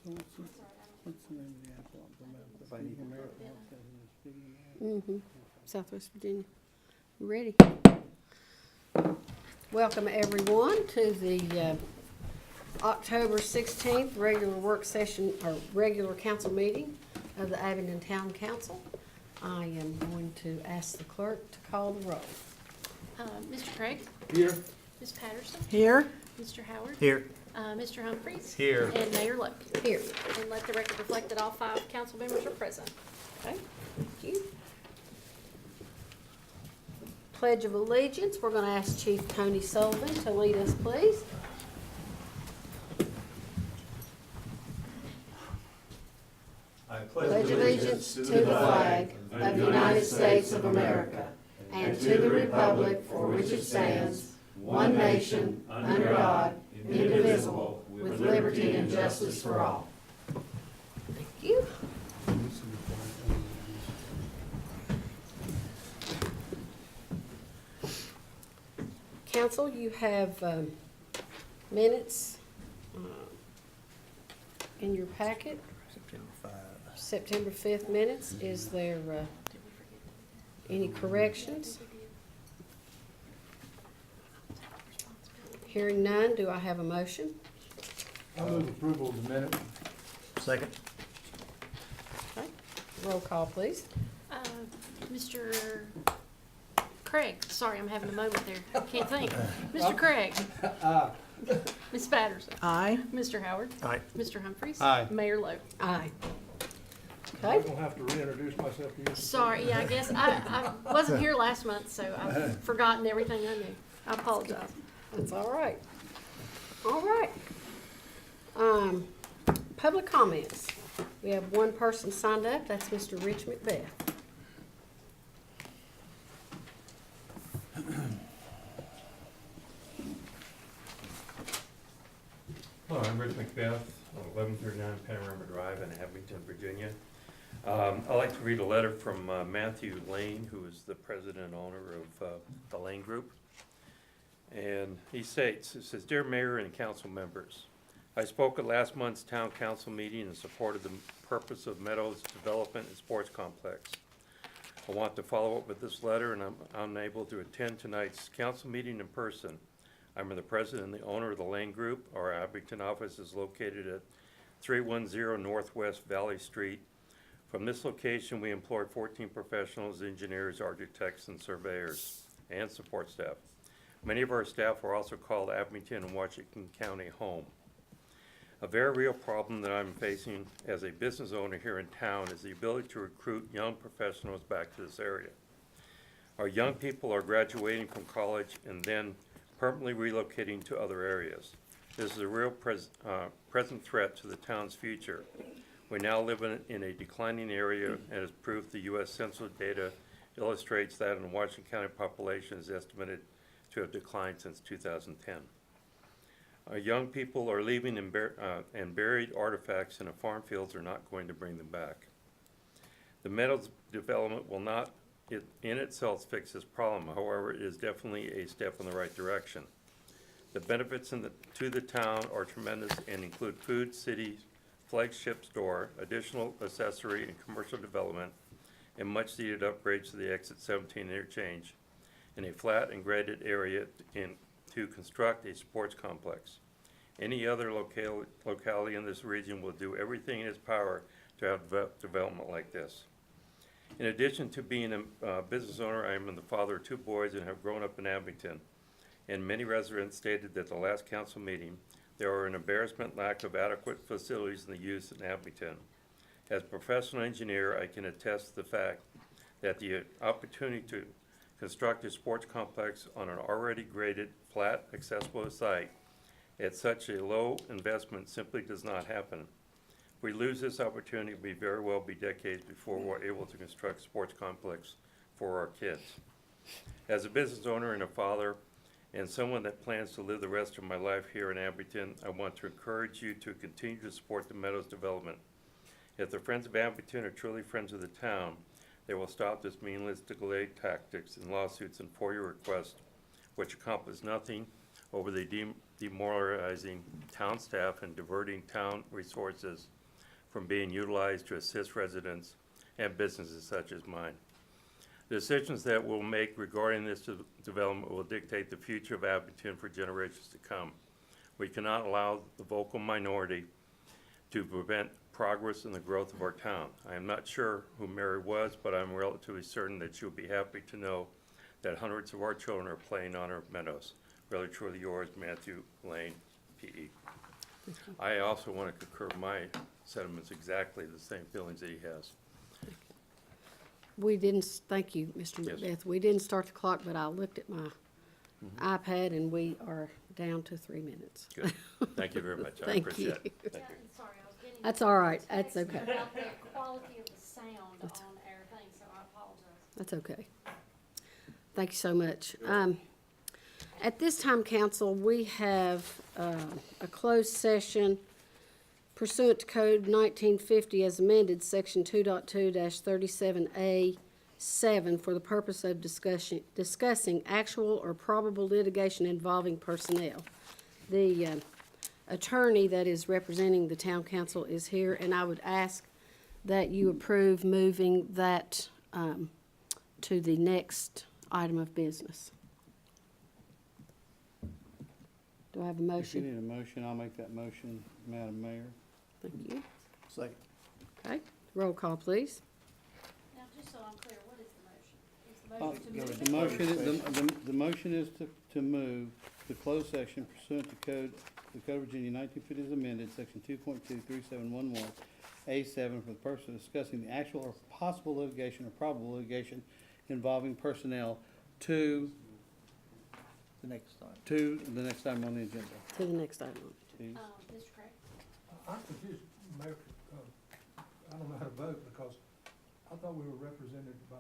What's the name of the apple? Southwest Virginia. Ready? Welcome everyone to the October 16th regular work session or regular council meeting of the Abingdon Town Council. I am going to ask the clerk to call the roll. Mr. Craig? Here. Ms. Patterson? Here. Mr. Howard? Here. Mr. Humphries? Here. And Mayor Lowe? Here. And let the record reflect that all 5 council members are present. Okay, thank you. Pledge of Allegiance, we're going to ask Chief Tony Sullivan to lead us, please. I Pledge allegiance to the flag of the United States of America and to the republic for which it stands, one nation, under God, indivisible, with liberty and justice for all. Thank you. Council, you have minutes in your packet. September 5th minutes. Is there any corrections? Hearing none, do I have a motion? I move approval of the minute. Second. Okay. Roll call, please. Mr. Craig, sorry, I'm having a moment there. Can't think. Mr. Craig? Ms. Patterson? Aye. Mr. Howard? Aye. Mr. Humphries? Aye. Mayor Lowe? Aye. I Okay. don't have to reintroduce myself to you. Sorry, yeah, I guess I wasn't here last month, so I've forgotten everything I knew. I apologize. That's all right. All right. Public comments. We have one person signed up. That's Mr. Rich Macbeth. Hello, I'm Rich Macbeth, on 1139 Panorama Drive in Abington, Virginia. I'd like to read a letter from Matthew Lane, who is the president and owner of the Lane Group. And he states, it says, "Dear Mayor and council members, I spoke at last month's town council meeting in support of the purpose of Meadows Development and Sports Complex. I want to follow up with this letter, and I'm unable to attend tonight's council meeting in person. I'm the president and the owner of the Lane Group. Our Abington office is located at 310 Northwest Valley Street. From this location, we employ 14 professionals, engineers, architects, and surveyors, and support staff. Many of our staff are also called Abington and Washington County home. A very real problem that I'm facing as a business owner here in town is the ability to recruit young professionals back to this area. Our young people are graduating from college and then permanently relocating to other areas. This is a real present threat to the town's future. We now live in a declining area, and as proof, the U.S. Census data illustrates that in Washington County population is estimated to have declined since 2010. Our young people are leaving and buried artifacts in the farm fields are not going to bring them back. The Meadows development will not in itself fix this problem. However, it is definitely a step in the right direction. The benefits to the town are tremendous and include food, city, flagship store, additional accessory and commercial development, and much needed upgrades to the exit 17 interchange in a flat and graded area to construct a sports complex. Any other locality in this region will do everything in its power to have development like this. In addition to being a business owner, I am the father of 2 boys and have grown up in Abington. And many residents stated that the last council meeting, there are an embarrassment lack of adequate facilities in the use in Abington. As a professional engineer, I can attest to the fact that the opportunity to construct a sports complex on an already graded, flat, accessible site at such a low investment simply does not happen. If we lose this opportunity, it may very well be decades before we're able to construct a sports complex for our kids. As a business owner and a father, and someone that plans to live the rest of my life here in Abington, I want to encourage you to continue to support the Meadows development. If the Friends of Abington are truly friends of the town, they will stop this meaningless delay tactics and lawsuits and FOIA requests, which accomplish nothing over the demoralizing town staff and diverting town resources from being utilized to assist residents and businesses such as mine. The decisions that we'll make regarding this development will dictate the future of Abington for generations to come. We cannot allow the vocal minority to prevent progress in the growth of our town. I am not sure who Mary was, but I'm relatively certain that she'll be happy to know that hundreds of our children are playing on our meadows. Really truly yours, Matthew Lane, P.E. I also want to concur my sentiments, exactly the same feelings that he has. We didn't, thank you, Mr. Yes. Macbeth. We didn't start the clock, but I looked at my iPad and we are down to 3 minutes. Good. Thank you very much. I Thank appreciate it. Yeah, Thank you. sorry, I was getting. That's all right. a text That's okay. About the quality of the sound on our thing, so I apologize. That's okay. Thank you so much. At this time, council, we have a closed session pursuant to Code 1950 as amended, Section 2.2-37A7, for the purpose of discussing actual or probable litigation involving personnel. The attorney that is representing the town council is here, and I would ask that you approve moving that to the next item of business. Do I have a If you motion? need a motion, I'll make that motion, Madam Mayor. Thank you. Second. Okay, roll call, please. Now, just so I'm clear, what is the Oh, motion? Is the motion to move The it? motion, the motion is to move the closed session pursuant to Code of Virginia 1950 as amended, Section 2.23711A7, for the purpose of discussing the actual or possible litigation or probable litigation involving personnel to The next time. the next item on the agenda. To the next item. Please. Mr. Craig? I'm confused, Mayor, I don't know how to vote because I thought we were represented by,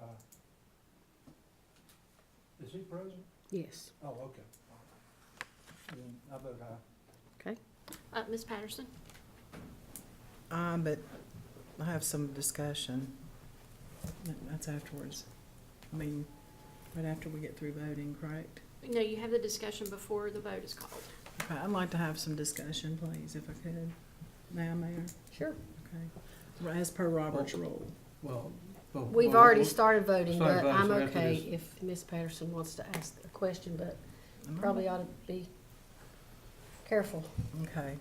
is he present? Yes, Oh, okay. Then I vote aye. okay. Ms. Patterson? But I have some discussion. That's afterwards. I mean, right after we get through voting, correct? No, you have the discussion before the vote is called. Okay, I'd like to have some discussion, please, if I could. Now, Mayor? Sure. Okay. As per Robert's rule. Well. We've already started voting, Started but voting, I'm so after okay this- if Ms. Patterson wants to ask a question, but Am I probably right? ought to be careful. Okay.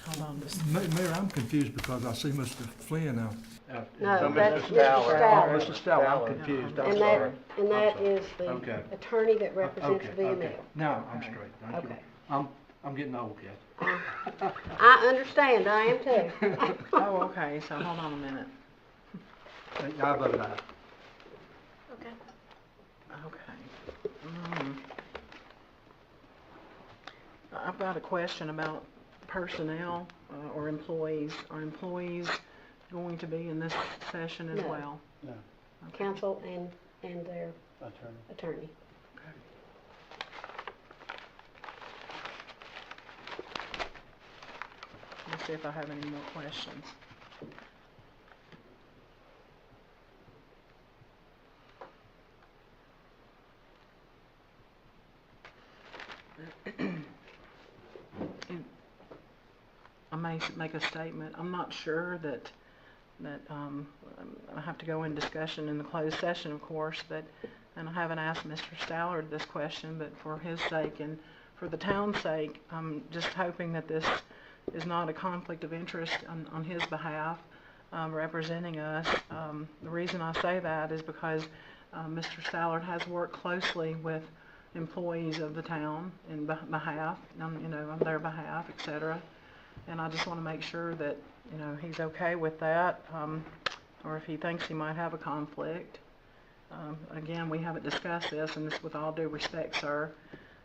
Hold on just. Mayor, I'm confused because I see Mr. Flynn out. No, that's Mr. Stallard. Mr. Stallard, I'm confused, I'm And sorry. that is the Okay. attorney that represents Okay, VML. okay. Now I'm straight, thank you. Okay. I'm getting old, Kathy. I understand, I am too. Oh, okay, so hold on a minute. I vote aye. Okay. Okay. I've got a question about personnel or employees. Are employees going to be in this session as No. well? No, Council and their attorney. attorney. Let's see if I have any more questions. I may make a statement. I'm not sure that I have to go in discussion in the closed session, of course, and I haven't asked Mr. Stallard this question, but for his sake and for the town's sake, I'm just hoping that this is not a conflict of interest on his behalf, representing us. The reason I say that is because Mr. Stallard has worked closely with employees of the town in behalf, on their behalf, et cetera. And I just want to make sure that, he's okay with that, or if he thinks he might have a conflict. Again, we haven't discussed this, and this with all due respect, sir,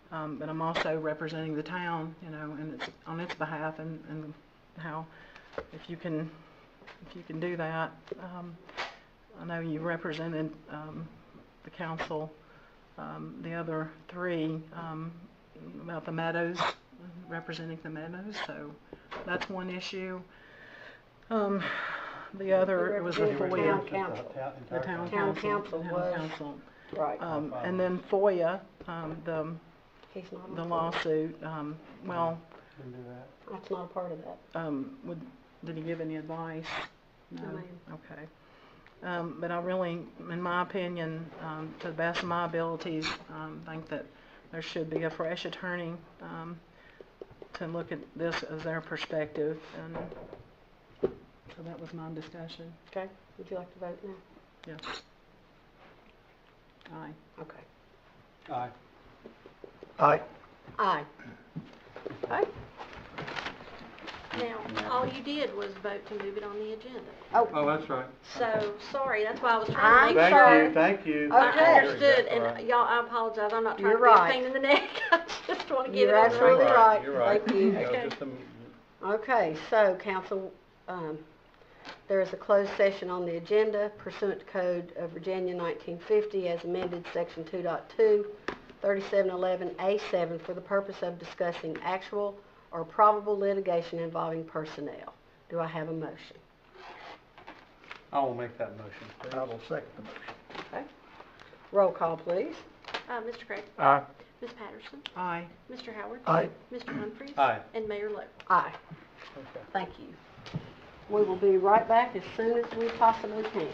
but I'm also representing the town, and it's on its behalf, and how, if you can do that. I know you represented the council, the other three, about the meadows, representing the meadows, so that's one issue. The other, it was a Representing the FOIA. town council. The town Town council. council the town was- council. Right. And then FOIA, He's not on the the- lawsuit, well, That's not a part of that. Did he give any advice? No, ma'am. Okay. But I really, in my opinion, to the best of my abilities, think that there should be a fresh attorney, to look at this as their perspective, and so that was my discussion. Okay, would you like to vote now? Yes. Aye. Okay. Aye. Aye. Okay. Now, all you did was vote to move it on the agenda. Oh, that's right. So, sorry, that's why I was I'm trying to make Thank sure. you, thank you. I Okay. understood, All and right. y'all, I apologize, I'm not trying You're to be a right. pain in the neck, I just want to get it You're on the absolutely record. right. You're right. Thank you. That was Okay. just Okay, so council, there is a closed session on the agenda pursuant to Code of Virginia 1950 as amended Section 2.2, 3711A7 for the purpose of discussing actual or probable litigation involving personnel. Do I have a motion? I will make that motion. I will second the motion. Okay. Roll call, please. Mr. Craig? Aye. Ms. Patterson? Aye. Mr. Howard? Aye. Mr. Humphries? Aye. And Mayor Lo? Aye. Okay. Thank you. We will be right back as soon as we possibly can.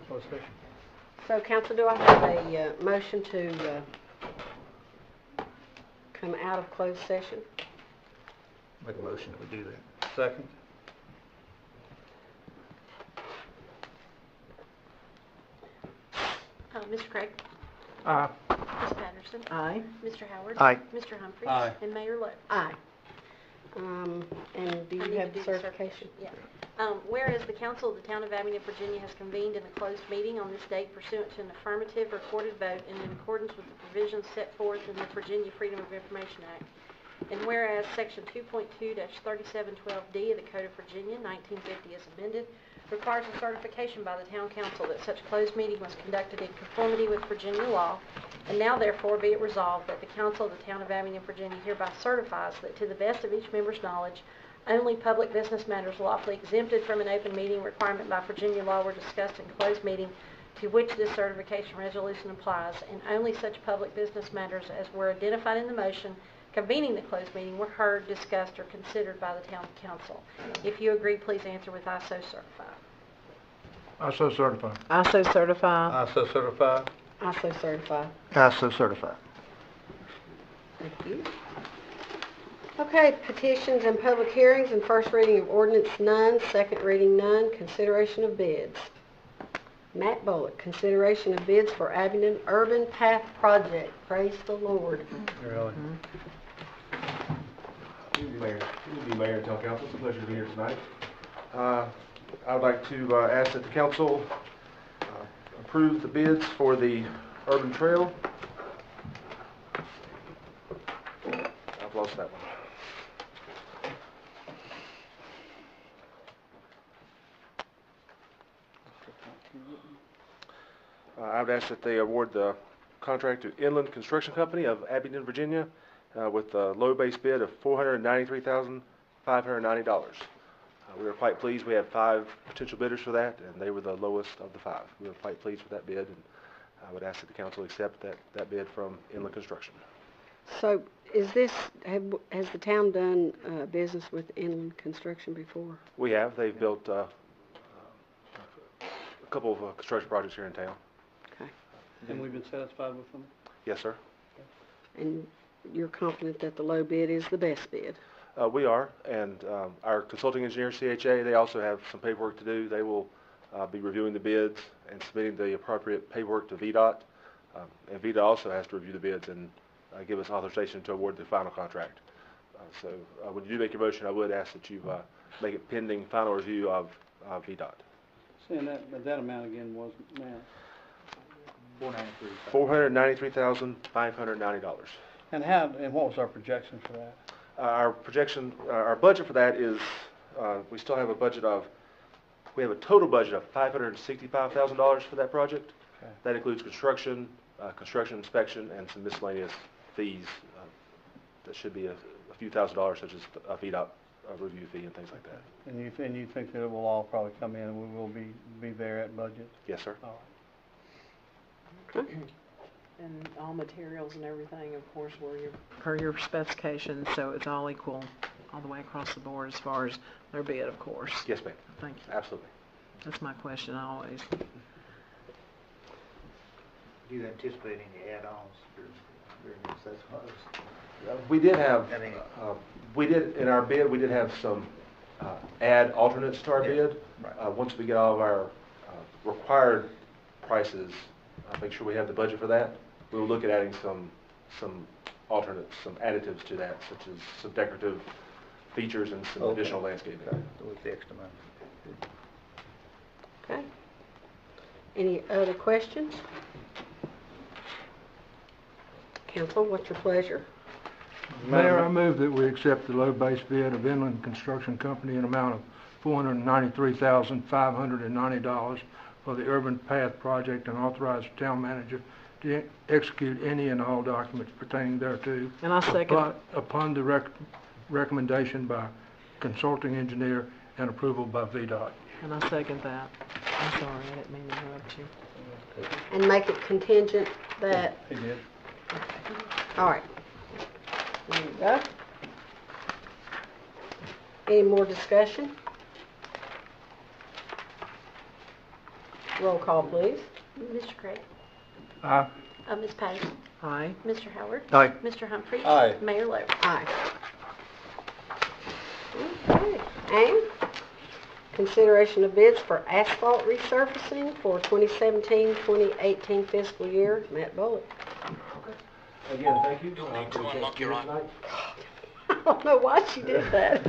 Closed session. So, council, do I have a motion to come out of closed session? Make a motion that we do that. Second. Mr. Craig? Aye. Ms. Patterson? Aye. Mr. Howard? Aye. Mr. Humphries? Aye. And Mayor Lo? Aye. And do I you need have to the do the certification? Yeah. Whereas the council of the town of Abingdon, Virginia has convened in a closed meeting on this date pursuant to an affirmative recorded vote and in accordance with the provisions set forth in the Virginia Freedom of Information Act. And whereas Section 2.2-3712D of the Code of Virginia, 1950 as amended, requires a certification by the town council that such closed meeting was conducted in conformity with Virginia law, and now therefore be it resolved that the council of the town of Abingdon, Virginia hereby certifies that to the best of each member's knowledge, only public business matters lawfully exempted from an open meeting requirement by Virginia law were discussed in closed meeting to which this certification resolution applies, and only such public business matters as were identified in the motion convening the closed meeting were heard, discussed, or considered by the town council. If you agree, please answer with "I so certify." I so certify. I so certify. I so certify. I so certify. I so certify. Thank you. Okay, petitions and public hearings and first reading of ordinance none, second reading none, consideration of bids. Matt Bullock, consideration of bids for Abingdon Urban Path Project. Praise the Lord. Really? Good evening, Mayor and Town Council. It's a pleasure to be here tonight. I would like to ask that the council approve the bids for the urban trail. I've lost that one. I would ask that they award the contract to Inland Construction Company of Abingdon, Virginia, with a low base bid of $493,590. We were quite pleased. We had 5 potential bidders for that, and they were the lowest of the 5. We were quite pleased with that bid, and I would ask that the council accept that bid from Inland Construction. So is this, has the town done business with Inland Construction before? We have. They've built a couple of construction projects here in town. Okay. And we've been satisfied with them? Yes, sir. And you're confident that the low bid is the best bid? We are, and our consulting engineer, CHA, they also have some paperwork to do. They will be reviewing the bids and submitting the appropriate paperwork to VDOT. And VDOT also has to review the bids and give us authorization to award the final contract. So when you do make your motion, I would ask that you make it pending final review of VDOT. Saying that amount again was, now, $493,590. and what was our projection for that? Our budget for that is, we still have we have a total budget of $565,000 for that project. Okay. That includes construction, construction inspection, and some miscellaneous fees. That should be a few $1,000s, such as a VDOT review fee and things like that. And you think that it will all probably come in and we will be there at budget? Yes, sir. All Okay. And all materials and everything, of course, were per your specifications, so it's all equal all the way across the board as far as their bid, of course. Yes, ma'am. Thank you. Absolutely. That's my question always. Do you anticipate any add-ons during this? That's what I was, We did have, I mean, in our bid, we did have some add alternates to our bid. right. Once we get all of our required prices, make sure we have the budget for that, we will look at adding some alternates, some additives to that, such as some decorative features and some Okay. additional landscaping. With the extra money. Okay. Any other questions? Council, what's your pleasure? Mayor, I move that we accept the low base bid of Inland Construction Company in an amount of $493,590 for the Urban Path Project and authorize the town manager to execute any and all documents pertaining thereto And I second. upon the recommendation by consulting engineer and approval by VDOT. And I second that. I'm sorry, I didn't mean to interrupt you. And make it contingent that, He did. all right. There you go. Any more discussion? Roll call, please. Mr. Craig? Aye. Ms. Patterson? Aye. Mr. Howard? Aye. Mr. Humphries? Aye. Mayor Lo? Aye. Okay. And consideration of bids for asphalt resurfacing for 2017-2018 fiscal year. Matt Bullock. Again, thank you. I don't know why she did that.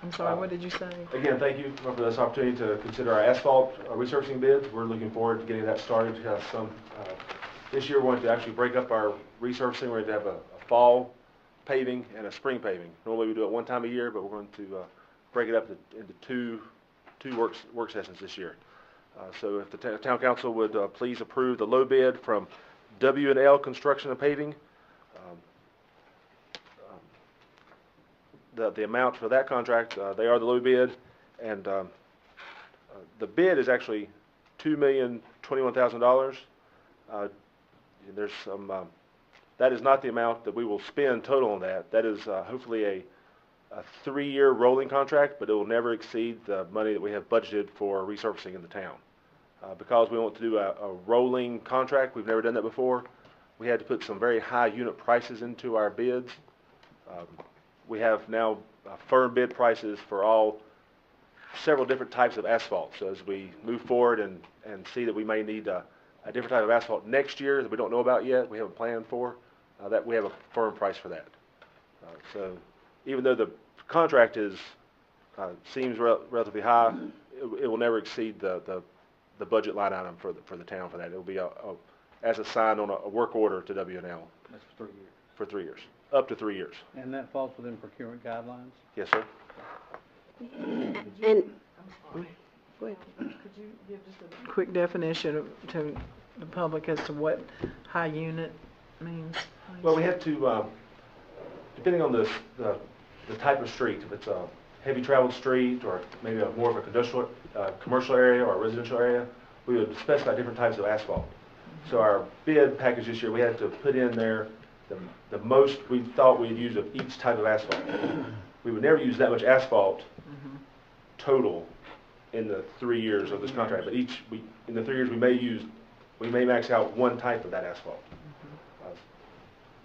I'm sorry, what did you say? Again, thank you for this opportunity to consider our asphalt resurfacing bids. We're looking forward to getting that started. We have some, this year we wanted to actually break up our resurfacing. We're going to have a fall paving and a spring paving. Normally we do it one time a year, but we're going to break it up into two work sessions this year. So if the town council would please approve the low bid from W&L Construction and Paving. The amount for that contract, they are the low bid, and the bid is actually $2,021,000. There's some, that is not the amount that we will spend total on that. That is hopefully a 3-year rolling contract, but it will never exceed the money that we have budgeted for resurfacing in the town. Because we want to do a rolling contract, we've never done that before, we had to put some very high unit prices into our bids. We have now firm bid prices for several different types of asphalt. So as we move forward and see that we may need a different type of asphalt next year that we don't know about yet, we haven't planned for, that we have a firm price for that. So even though the contract seems relatively high, it will never exceed the budget line item for the town for that. It will be as assigned on a work order to W&L. That's for 3 years. For 3 years. Up to 3 years. And that falls within procurement guidelines? Yes, sir. And, go ahead. Could you give just a quick definition to the public as to what high unit means? Well, we have to, depending on the type of street, if it's a heavy traveled street or maybe more of a commercial area or a residential area, we would specify different types of asphalt. So our bid package this year, we had to put in there the most we thought we'd use of each type of asphalt. We would never use that much asphalt total in the 3 years of this contract, but in the 3 years we may max out one type of that asphalt.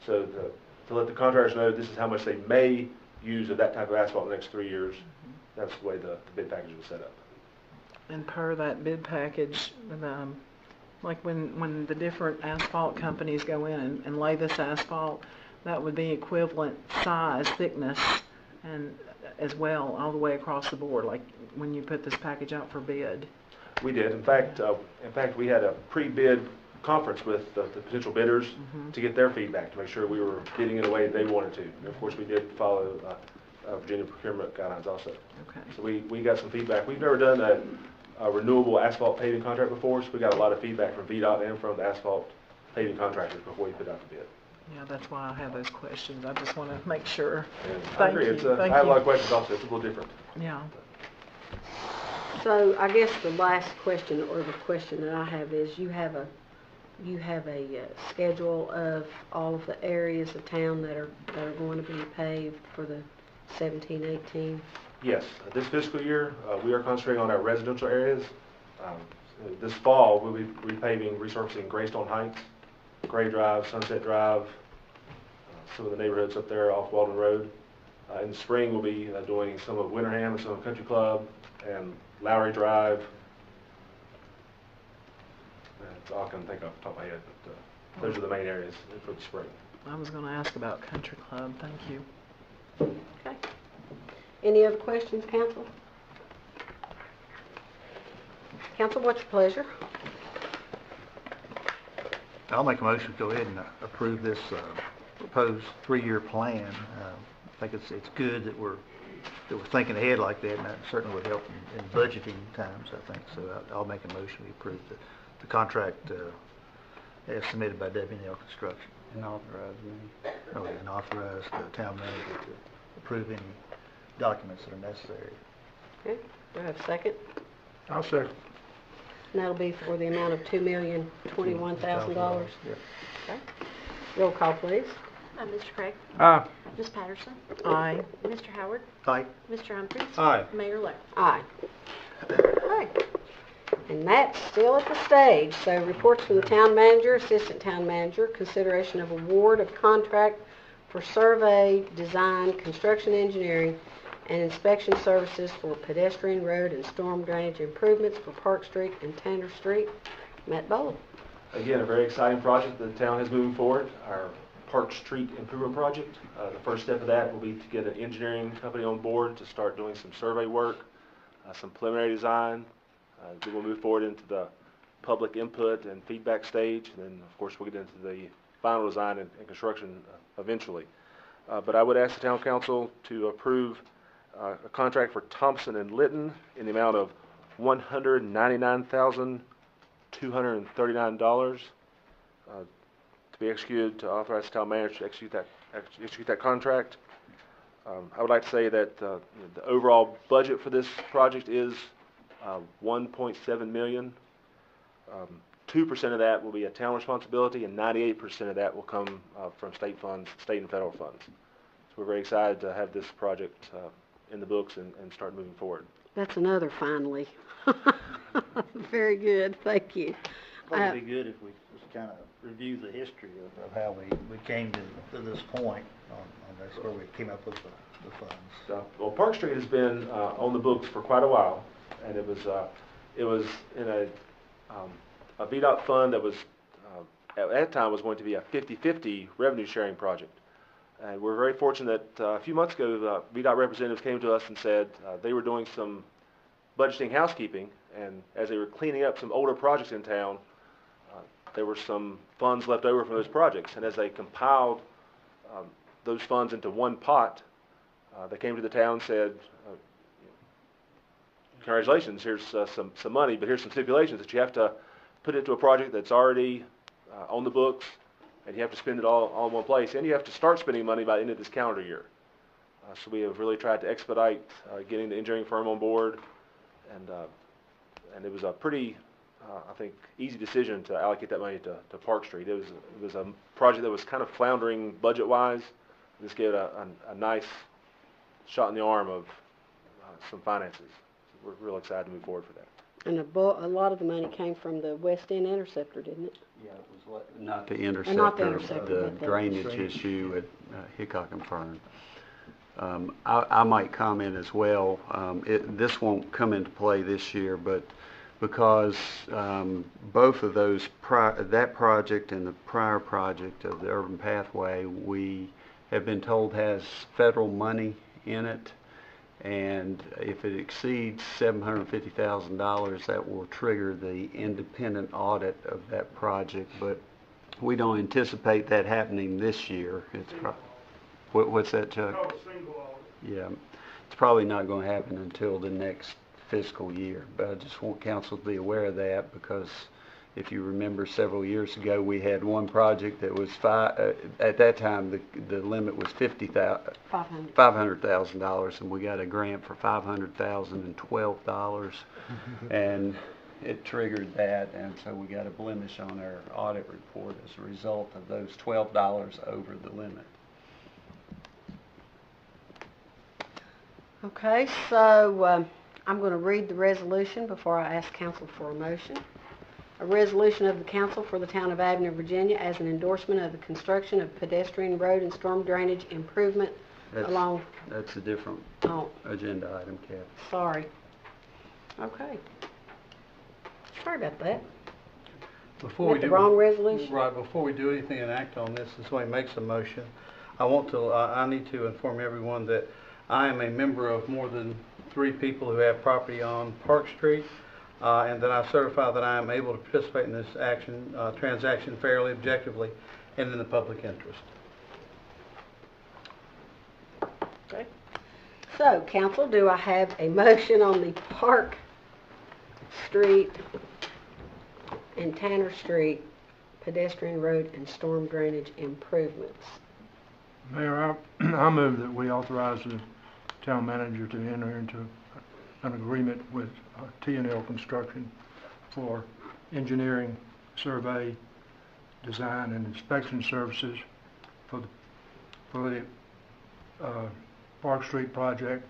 So to let the contractors know this is how much they may use of that type of asphalt in the next 3 years, that's the way the bid package was set up. And per that bid package, like when the different asphalt companies go in and lay this asphalt, that would be equivalent size, thickness, and as well all the way across the board, like when you put this package out for bid. We did. In fact, we had a pre-bid conference with the potential bidders to get their feedback to make sure we were bidding in a way they wanted to. And of course, we did follow Virginia procurement guidelines also. Okay. So we got some feedback. We've never done a renewable asphalt paving contract before, so we got a lot of feedback from VDOT and from the asphalt paving contractors before we put out the bid. Yeah, that's why I have those questions. I just want to make sure. And I Thank agree. you. I have a lot of questions also. It's a little different. Yeah. So I guess the last question, or the question that I have is, you have a schedule of all of the areas of town that are going to be paved for the 17-18? Yes, this fiscal year, we are concentrating on our residential areas. This fall, we'll be repaving, resurfacing Greystone Heights, Gray Drive, Sunset Drive, some of the neighborhoods up there off Walden Road. In the spring, we'll be doing some of Winterham and some of Country Club and Lowry Drive. That's all I can think of off the top of my head, but those are the main areas for the spring. I was going to ask about Country Club. Thank you. Okay. Any other questions, council? Council, what's your pleasure? I'll make a motion to go ahead and approve this proposed 3-year plan. I think it's good that we're thinking ahead like that, and that certainly would help in budgeting times, I think. So I'll make a motion to approve the contract as submitted by W&L Construction. And authorize me. And authorize the town manager to approve any documents that are necessary. Okay, do I have a second? I'll second. And that'll be for the amount of $2,021,000. Yep. Okay. Roll call, please. Mr. Craig? Aye. Ms. Patterson? Aye. Mr. Howard? Aye. Mr. Humphries? Aye. Mayor Lo? Aye. Okay. And Matt's still at the stage, so reports from the town manager, assistant town manager, consideration of award of contract for survey, design, construction engineering, and inspection services for pedestrian road and storm drainage improvements for Park Street and Tanner Street. Matt Boland. Again, a very exciting project that the town is moving forward, our Park Street Improvement Project. The first step of that will be to get an engineering company on board to start doing some survey work, some preliminary design. Then we'll move forward into the public input and feedback stage, and then of course we'll get into the final design and construction eventually. But I would ask the town council to approve a contract for Thompson and Litton in the amount of $199,239 to be executed, to authorize the town manager to execute that contract. I would like to say that the overall budget for this project is $1.7 million. 2% of that will be a town responsibility, and 98% of that will come from state funds, state and federal funds. So we're very excited to have this project in the books and start moving forward. That's another finally. Very good, thank you. Probably be good if we just kind of review the history of how we came to this point on this, where we came up with the funds. Well, Park Street has been on the books for quite a while, and it was in a VDOT fund that was at that time was going to be a 50-50 revenue sharing project. And we're very fortunate that a few months ago, VDOT representatives came to us and said they were doing some budgeting housekeeping, and as they were cleaning up some older projects in town, there were some funds left over from those projects. And as they compiled those funds into one pot, they came to the town and said, congratulations, here's some money, but here's some stipulations that you have to put into a project that's already on the books, and you have to spend it all in one place, and you have to start spending money by the end of this calendar year. So we have really tried to expedite getting the engineering firm on board, and it was a pretty, I think, easy decision to allocate that money to Park Street. It was a project that was kind of floundering budget-wise. This gave it a nice shot in the arm of some finances. So we're real excited to move forward for that. And a lot of the money came from the West End Interceptor, didn't it? Yeah, it was not the Not the interceptor, interceptor, the but the drainage issue at Hickok and Fern. I might comment as well. This won't come into play this year, but because both of those, that project and the prior project of the Urban Pathway, we have been told has federal money in it. And if it exceeds $750,000, that will trigger the independent audit of that project. But we don't anticipate that happening this year. It's what's that, Chuck? Yeah, it's probably not going to happen until the next fiscal year. But I just want council to be aware of that, because if you remember several years ago, we had one project that was at that time the limit was $500,000, and we got a grant for $512, and it triggered that, and so we got a blemish on our audit report as a result of those $12 over the limit. Okay, so I'm going to read the resolution before I ask council for a motion. A resolution of the council for the town of Avenue, Virginia, as an endorsement of the construction of pedestrian road and storm drainage improvement along... That's a different agenda item, Kathy. Sorry. Okay. Sorry about that. Before we The do wrong resolution? Right, before we do anything and act on this, if somebody makes a motion, I need to inform everyone that I am a member of more than 3 people who have property on Park Street, and that I certify that I am able to participate in this transaction fairly, objectively, and in the public interest. Okay. So, council, do I have a motion on the Park Street and Tanner Street pedestrian road and storm drainage improvements? Mayor, I move that we authorize the town manager to enter into an agreement with T&L Construction for engineering, survey, design, and inspection services for the Park Street project,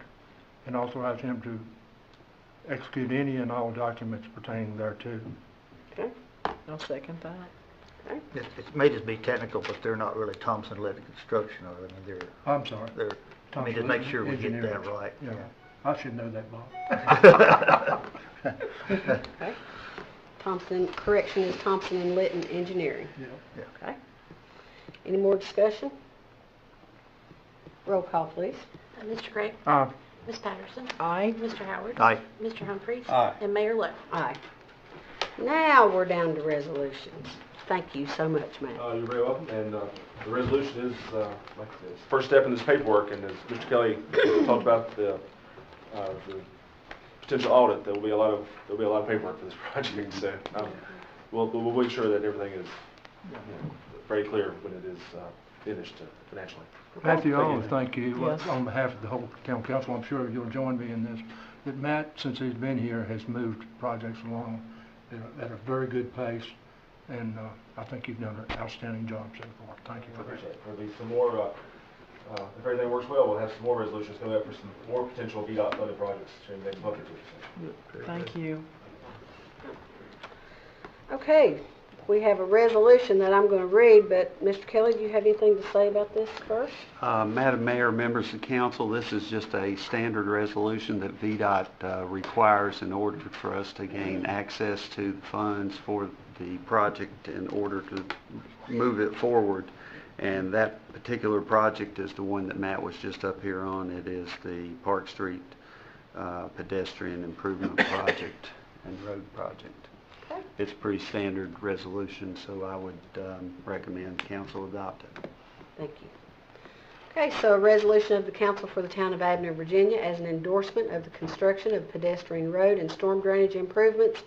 and authorize him to execute any and all documents pertaining thereto. Okay, I'll second that. It may just be technical, but they're not really Thompson Levitt Construction, are they? I mean, I'm sorry. let me just make sure we get that Engineering. right. Yeah, I should know that, Bob. Okay. Thompson, correction is Thompson and Litton Engineering. Yeah. Okay. Any more discussion? Roll call, please. Mr. Gregg? Ms. Patterson? Aye. Mr. Howard? Aye. Mr. Humphries? Aye. And Mayor Lo? Aye. Now we're down to resolutions. Thank you so much, Matt. You're very welcome, and the resolution is, like I said, it's the first step in this paperwork, and as Mr. Kelly talked about the potential audit, there'll be a lot of paperwork for this project, so we'll make sure that everything is very clear when it is finished financially. Matthew, I want to thank you Yes. on behalf of the whole town council. I'm sure you'll join me in this, that Matt, since he's been here, has moved projects along at a very good pace, and I think you've done an outstanding job so far. Thank you I for that. appreciate it. There'll be some more, if everything works well, we'll have some more resolutions coming up for some more potential VDOT funded projects during the next month or two. Thank you. Okay, we have a resolution that I'm going to read, but Mr. Kelly, do you have anything to say about this first? Madam Mayor, members of council, this is just a standard resolution that VDOT requires in order for us to gain access to the funds for the project in order to move it forward. And that particular project is the one that Matt was just up here on. It is the Park Street pedestrian improvement project and road project. Okay. It's a pretty standard resolution, so I would recommend council adopt it. Thank you. Okay, so a resolution of the council for the town of Abner, Virginia as an endorsement of the construction of pedestrian road and storm drainage improvements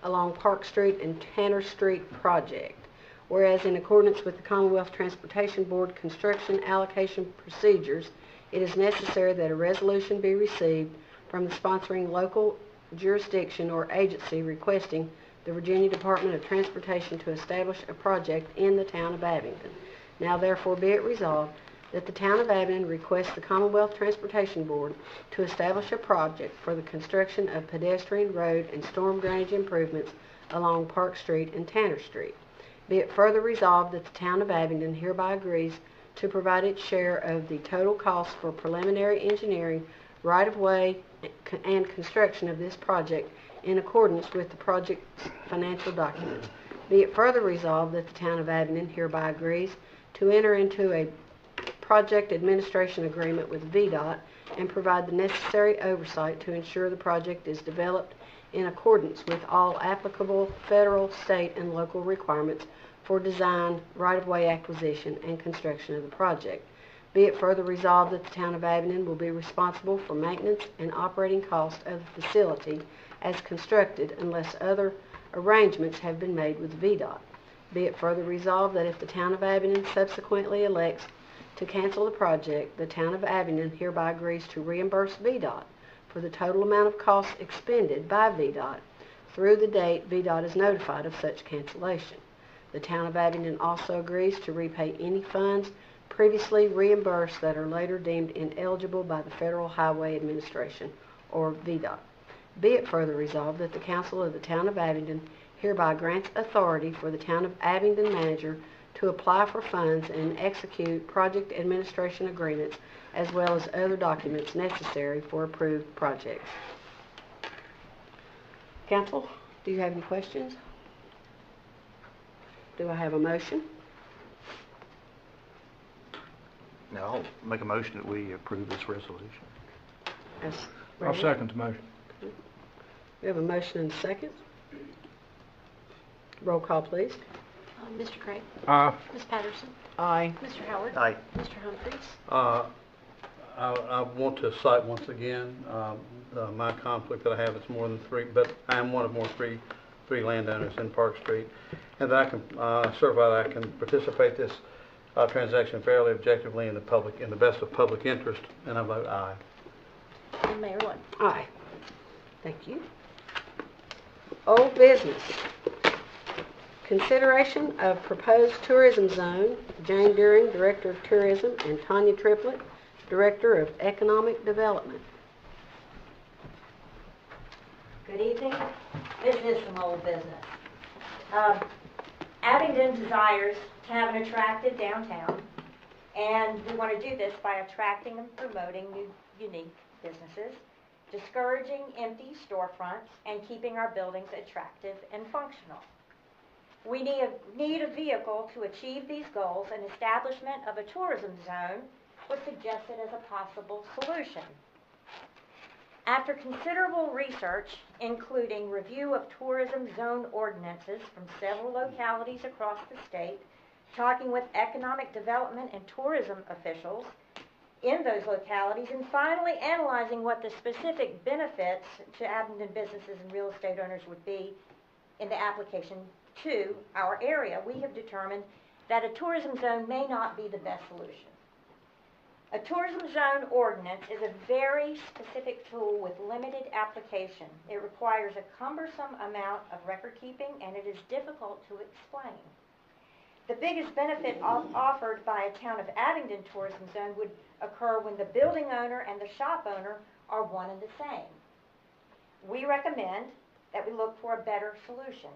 along Park Street and Tanner Street project. Whereas in accordance with the Commonwealth Transportation Board construction allocation procedures, it is necessary that a resolution be received from the sponsoring local jurisdiction or agency requesting the Virginia Department of Transportation to establish a project in the town of Abingdon. Now therefore be it resolved that the town of Abingdon requests the Commonwealth Transportation Board to establish a project for the construction of pedestrian road and storm drainage improvements along Park Street and Tanner Street. Be it further resolved that the town of Abingdon hereby agrees to provide its share of the total cost for preliminary engineering, right-of-way, and construction of this project in accordance with the project's financial documents. Be it further resolved that the town of Abingdon hereby agrees to enter into a project administration agreement with VDOT and provide the necessary oversight to ensure the project is developed in accordance with all applicable federal, state, and local requirements for design, right-of-way acquisition, and construction of the project. Be it further resolved that the town of Abingdon will be responsible for maintenance and operating costs of the facility as constructed unless other arrangements have been made with VDOT. Be it further resolved that if the town of Abingdon subsequently elects to cancel the project, the town of Abingdon hereby agrees to reimburse VDOT for the total amount of costs expended by VDOT through the date VDOT is notified of such cancellation. The town of Abingdon also agrees to repay any funds previously reimbursed that are later deemed ineligible by the Federal Highway Administration, or VDOT. Be it further resolved that the council of the town of Abingdon hereby grants authority for the town of Abingdon manager to apply for funds and execute project administration agreements as well as other documents necessary for approved projects. Council, do you have any questions? Do I have a motion? Now, I'll make a motion that we approve this resolution. As I'll read? second the motion. We have a motion and a second. Roll call, please. Mr. Gregg? Aye. Ms. Patterson? Aye. Mr. Howard? Aye. Mr. Humphries? I want to cite once again my conflict that I have. It's more than three, but I am one of three landowners in Park Street, and that I can certify that I can participate this transaction fairly, objectively, in the best of public interest, and I vote aye. And Mayor Lo? Aye. Thank you. Old business. Consideration of proposed tourism zone. Jane Deering, Director of Tourism, and Tanya Triplett, Director of Economic Development. Good evening. This is some old business. Abingdon desires to have an attractive downtown, and we want to do this by attracting and promoting new, unique businesses, discouraging empty storefronts, and keeping our buildings attractive and functional. We need a vehicle to achieve these goals, and establishment of a tourism zone was suggested as a possible solution. After considerable research, including review of tourism zone ordinances from several localities across the state, talking with economic development and tourism officials in those localities, and finally analyzing what the specific benefits to Abingdon businesses and real estate owners would be in the application to our area, we have determined that a tourism zone may not be the best solution. A tourism zone ordinance is a very specific tool with limited application. It requires a cumbersome amount of record keeping, and it is difficult to explain. The biggest benefit offered by a Town of Abingdon tourism zone would occur when the building owner and the shop owner are one and the same. We recommend that we look for a better solution.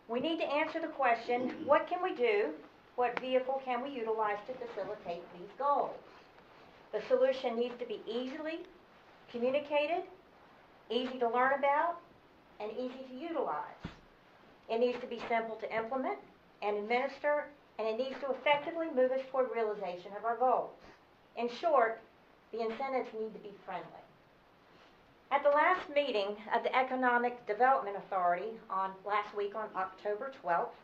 We need to answer the question, what can we do? What vehicle can we utilize to facilitate these goals? The solution needs to be easily communicated, easy to learn about, and easy to utilize. It needs to be simple to implement and administer, and it needs to effectively move us toward realization of our goals. In short, the incentives need to be friendly. At the last meeting of the Economic Development Authority last week on October 12th,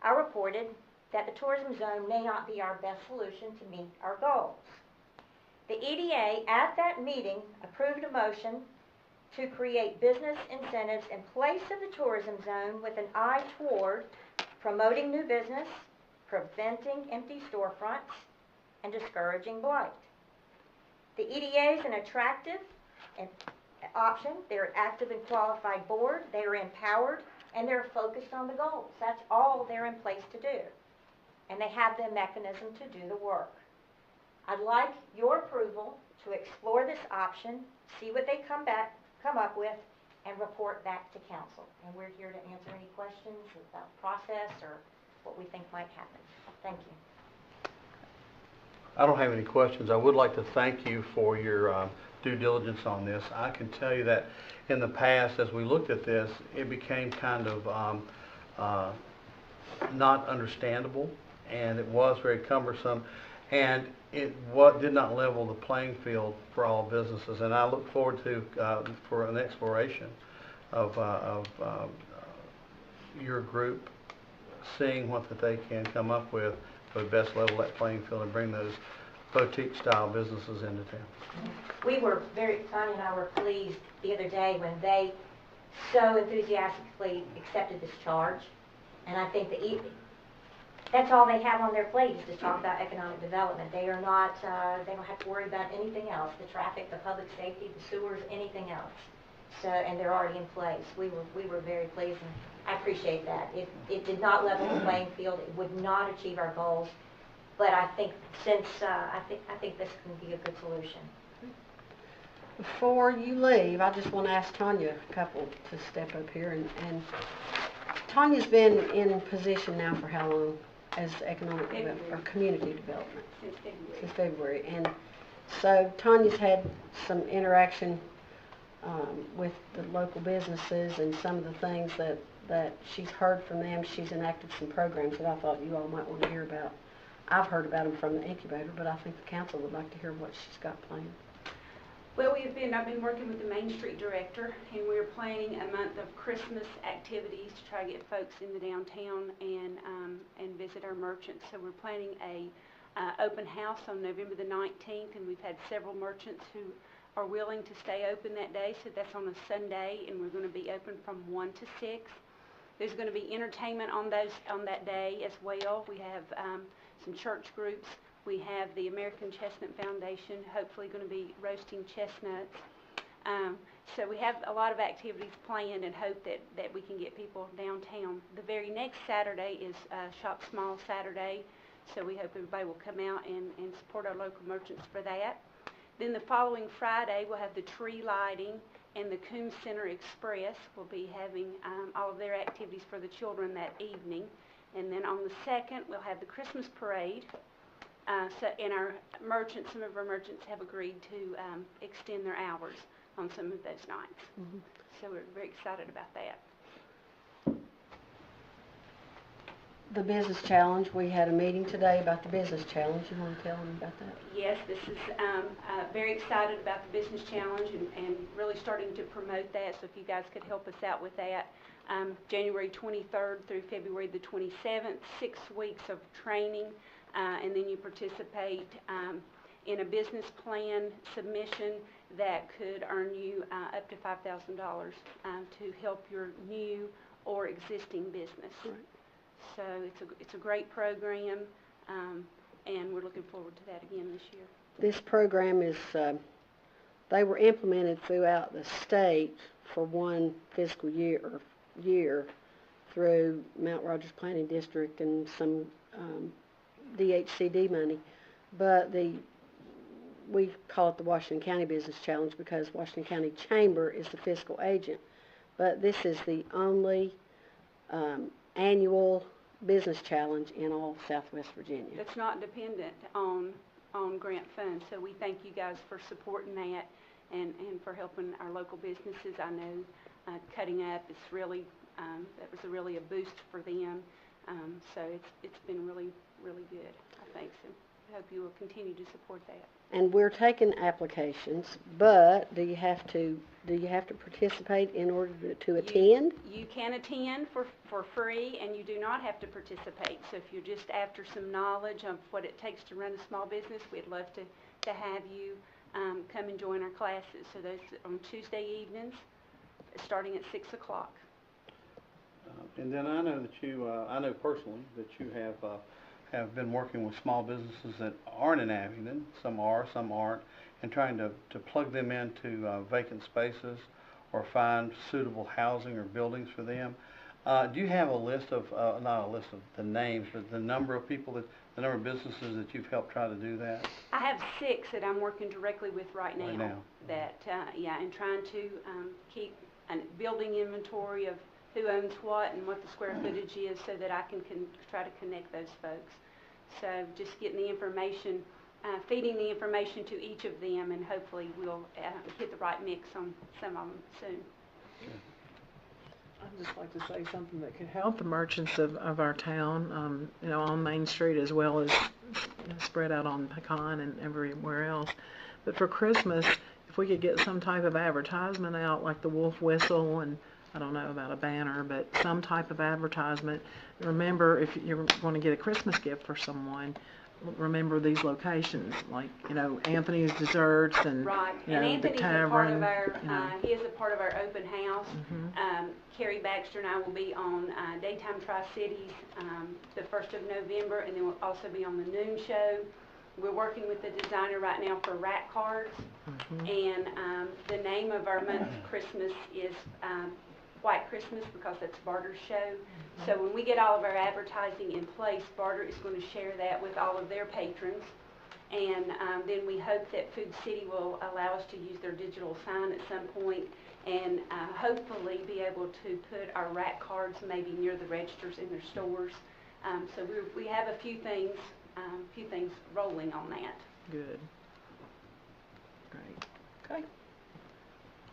I reported that the tourism zone may not be our best solution to meet our goals. The EDA at that meeting approved a motion to create business incentives in place of the tourism zone with an eye toward promoting new business, preventing empty storefronts, and discouraging blight. The EDA is an attractive option. They're an active and qualified board. They are empowered, and they're focused on the goals. That's all they're in place to do. And they have the mechanism to do the work. I'd like your approval to explore this option, see what they come up with, and report back to council. And we're here to answer any questions about the process or what we think might happen. Thank you. I don't have any questions. I would like to thank you for your due diligence on this. I can tell you that in the past, as we looked at this, it became kind of not understandable, and it was very cumbersome, and it did not level the playing field for all businesses. And I look forward to for an exploration of your group, seeing what that they can come up with to best level that playing field and bring those boutique style businesses into town. We were Connie and I were pleased the other day when they so enthusiastically accepted this charge. And I think that's all they have on their plate is to talk about economic development. They are not, they don't have to worry about anything else, the traffic, the public safety, the sewers, anything else. So, and they're already in place. We were very pleased, and I appreciate that. It did not level the playing field. It would not achieve our goals. But I think I think this can be a good solution. Before you leave, I just want to ask Tanya a couple to step up here. And Tanya's been in position now for how long as economic development or community development? Since February. And so Tanya's had some interaction with the local businesses and some of the things that she's heard from them. She's enacted some programs that I thought you all might want to hear about. I've heard about them from the incubator, but I think the council would like to hear what she's got planned. Well, I've been working with the Main Street director, and we're planning a month of Christmas activities to try to get folks in the downtown and visit our merchants. So we're planning a open house on November the 19th, and we've had several merchants who are willing to stay open that day. So that's on a Sunday, and we're going to be open from 1 to 6. There's going to be entertainment on that day as well. We have some church groups. We have the American Chestnut Foundation, hopefully going to be roasting chestnuts. So we have a lot of activities planned and hope that we can get people downtown. The very next Saturday is Shop Small Saturday, so we hope everybody will come out and support our local merchants for that. Then the following Friday, we'll have the tree lighting and the Coombs Center Express will be having all of their activities for the children that evening. And then on the 2nd, we'll have the Christmas parade. And our merchants, some of our merchants have agreed to extend their hours on some of those nights. So we're very excited about that. The business challenge, we had a meeting today about the business challenge. You want to tell them about that? Yes, this is very excited about the business challenge and really starting to promote that. So if you guys could help us out with that. January 23rd through February the 27th, 6 weeks of training, and then you participate in a business plan submission that could earn you up to $5,000 to help your new or existing business. Right. So it's a great program, and we're looking forward to that again this year. This program is, they were implemented throughout the state for one fiscal year through Mount Rogers Planning District and some DHCD money. But we call it the Washington County Business Challenge because Washington County Chamber is the fiscal agent. But this is the only annual business challenge in all Southwest Virginia. It's not dependent on grant funds, so we thank you guys for supporting that and for helping our local businesses. I know Cutting Up is really, that was really a boost for them, so it's been really, really good, I think. So I hope you will continue to support that. And we're taking applications, but do you have to participate in order to attend? You can attend for free, and you do not have to participate. So if you're just after some knowledge of what it takes to run a small business, we'd love to have you come and join our classes. So those on Tuesday evenings, starting at 6 o'clock. And then I know that I know personally that you have been working with small businesses that aren't in Abingdon, some are, some aren't, and trying to plug them into vacant spaces or find suitable housing or buildings for them. Do you have a list of, not a list of the names, but the number of people, the number of businesses that you've helped try to do that? I have 6 that I'm working directly with right now. That, and trying to keep a building inventory of who owns what and what the square footage is so that I can try to connect those folks. So just getting the information, feeding the information to each of them, and hopefully we'll hit the right mix on some of them soon. I'd just like to say something that could help the merchants of our town, on Main Street as well as spread out on Pecan and everywhere else. But for Christmas, if we could get some type of advertisement out, like the Wolf Whistle, and I don't know about a banner, but some type of advertisement. Remember, if you're going to get a Christmas gift for someone, remember these locations, like, Anthony's Desserts and, right. the Anthony's tavern. He is a part of our open house. Carrie Baxter and I will be on Daytime Tri-Cities the 1st of November, and then we'll also be on the noon show. We're working with the designer right now for rack cards, and the name of our month of Christmas is White Christmas, because that's Barter's show. So when we get all of our advertising in place, Barter is going to share that with all of their patrons. And then we hope that Food City will allow us to use their digital sign at some point, and hopefully be able to put our rack cards maybe near the registers in their stores. So we have a few things rolling on that. Good. Great. Okay.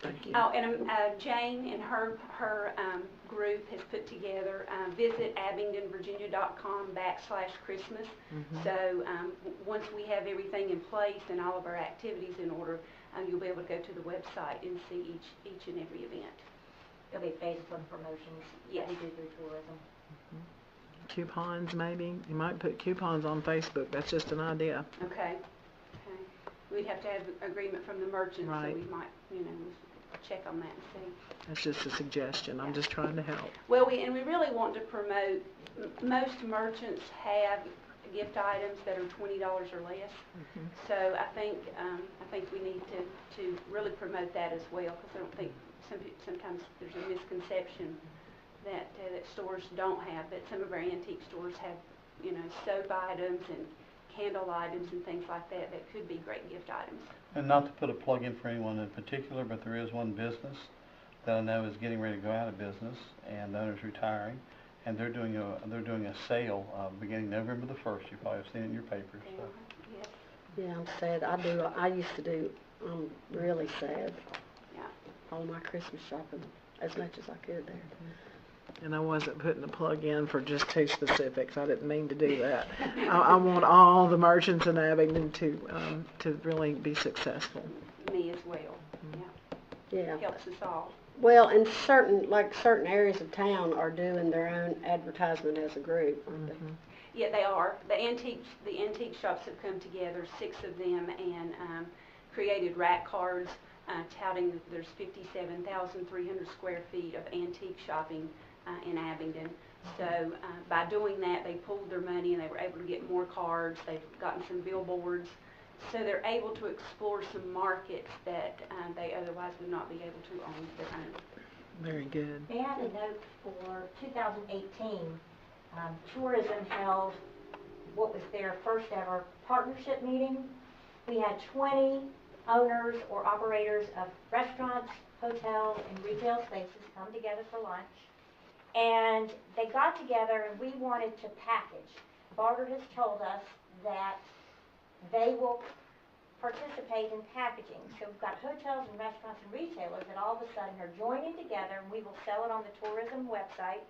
Thank you. Oh, and Jane and her group has put together visit abingdonvirginia.com/Christmas. So once we have everything in place and all of our activities in order, you'll be able to go to the website and see each and every event. There'll be Facebook promotions. Yes. We do through tourism. Coupons, maybe. You might put coupons on Facebook. That's just an idea. Okay. We'd have to have agreement from the merchant, Right. so we might, check on that and see. That's just a suggestion. I'm just trying to help. Well, we really want to promote, most merchants have gift items that are $20 or less. So I think we need to really promote that as well, because I don't think sometimes there's a misconception that stores don't have, but some of our antique stores have, soap items candle items and things like that that could be great gift items. And not to put a plug in for anyone in particular, but there is one business that I know is getting ready to go out of business, and the owner's retiring, and they're doing a sale beginning November the 1st. You probably have seen it in your papers. So. Yes. Yeah, I'm sad. I used to do, I'm really sad. Yeah. All my Christmas shopping as much as I could there. And I wasn't putting a plug in for just two specifics. I didn't mean to do that. I want all the merchants in Abingdon to really be successful. Me as well. Yeah. Yeah. Helps us all. Well, and certain areas of town are doing their own advertisement as a group, aren't they? Yeah, they are. The antique shops have come together, 6 of them, and created rack cards touting that there's 57,300 square feet of antique shopping in Abingdon. So by doing that, they pooled their money and they were able to get more cards. They've gotten some billboards. So they're able to explore some markets that they otherwise would not be able to on their own. Very good. May I add a note for 2018, tourism held what was their first ever partnership meeting. We had 20 owners or operators of restaurants, hotels, and retail spaces come together for lunch. And they got together and we wanted to package. Barter has told us that they will participate in packaging. So we've got hotels and restaurants and retailers that all of a sudden are joining together, and we will sell it on the tourism website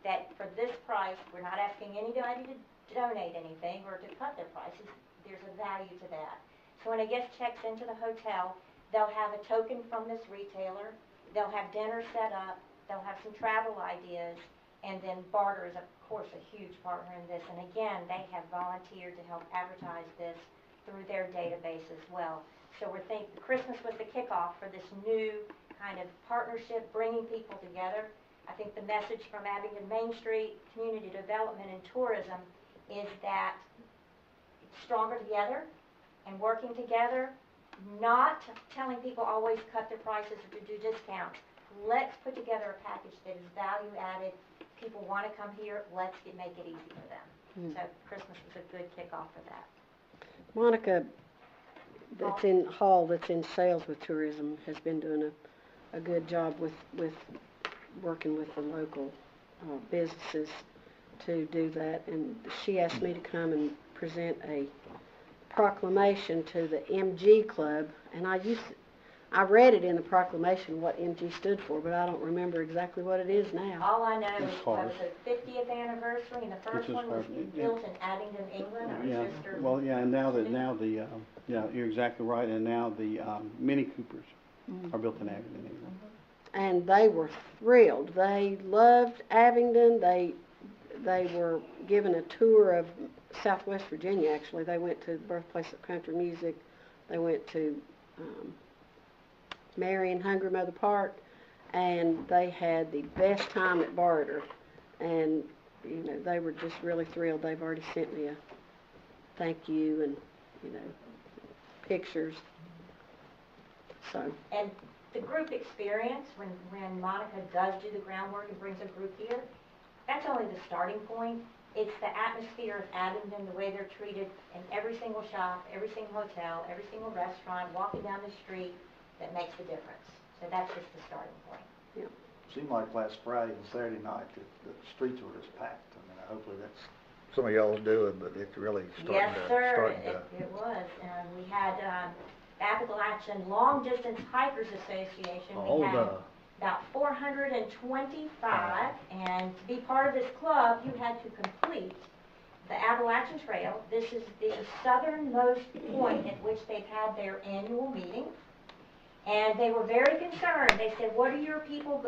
that for this price, we're not asking anybody to donate anything or to cut their prices. There's a value to that. So when a guest checks into the hotel, they'll have a token from this retailer, they'll have dinner set up, they'll have some travel ideas, and then Barter is, of course, a huge partner in this. And again, they have volunteered to help advertise this through their database as well. So we're thinking Christmas was the kickoff for this new kind of partnership, bringing people together. I think the message from Abingdon Main Street, community development and tourism is that it's stronger together and working together, not telling people always cut their prices or to do discounts. Let's put together a package that is value added. People want to come here, let's make it easy for them. So Christmas was a good kickoff for that. Monica, that's in Hall, that's in sales with tourism, has been doing a good job with working with the local businesses to do that. And she asked me to come and present a proclamation to the MG Club, and I read it in the proclamation what MG stood for, but I don't remember exactly what it is now. All I know It's is it hard. was the 50th anniversary, and the first is one was hard. built in Abingdon, England. Our Yeah, sister. well, yeah, and now the yeah, you're exactly right, and now the Mini Coopers are built in Abingdon, England. And they were thrilled. They loved Abingdon. They were given a tour of Southwest Virginia, actually. They went to the birthplace of country music. They went to Marion Hungry Mother Park, and they had the best time at Barter. And, you know, they were just really thrilled. They've already sent me a thank you and, you know, pictures. So, And the group experience, when Monica does do the groundwork and brings a group here, that's only the starting point. It's the atmosphere of Abingdon, the way they're treated in every single shop, every single hotel, every single restaurant, walking down the street, that makes the difference. So that's just the starting point. Seemed like last Friday and Saturday night that the streets were just packed. I mean, hopefully that's some of y'all's doing, but it's really starting Yes, to. sir, it was. We had Appalachian Long Distance Hikers Association. We had about 425, and to be part of this club, you had to complete the Appalachian Trail. This is the southernmost point at which they've had their annual meeting. And they were very concerned. They said, what are your people,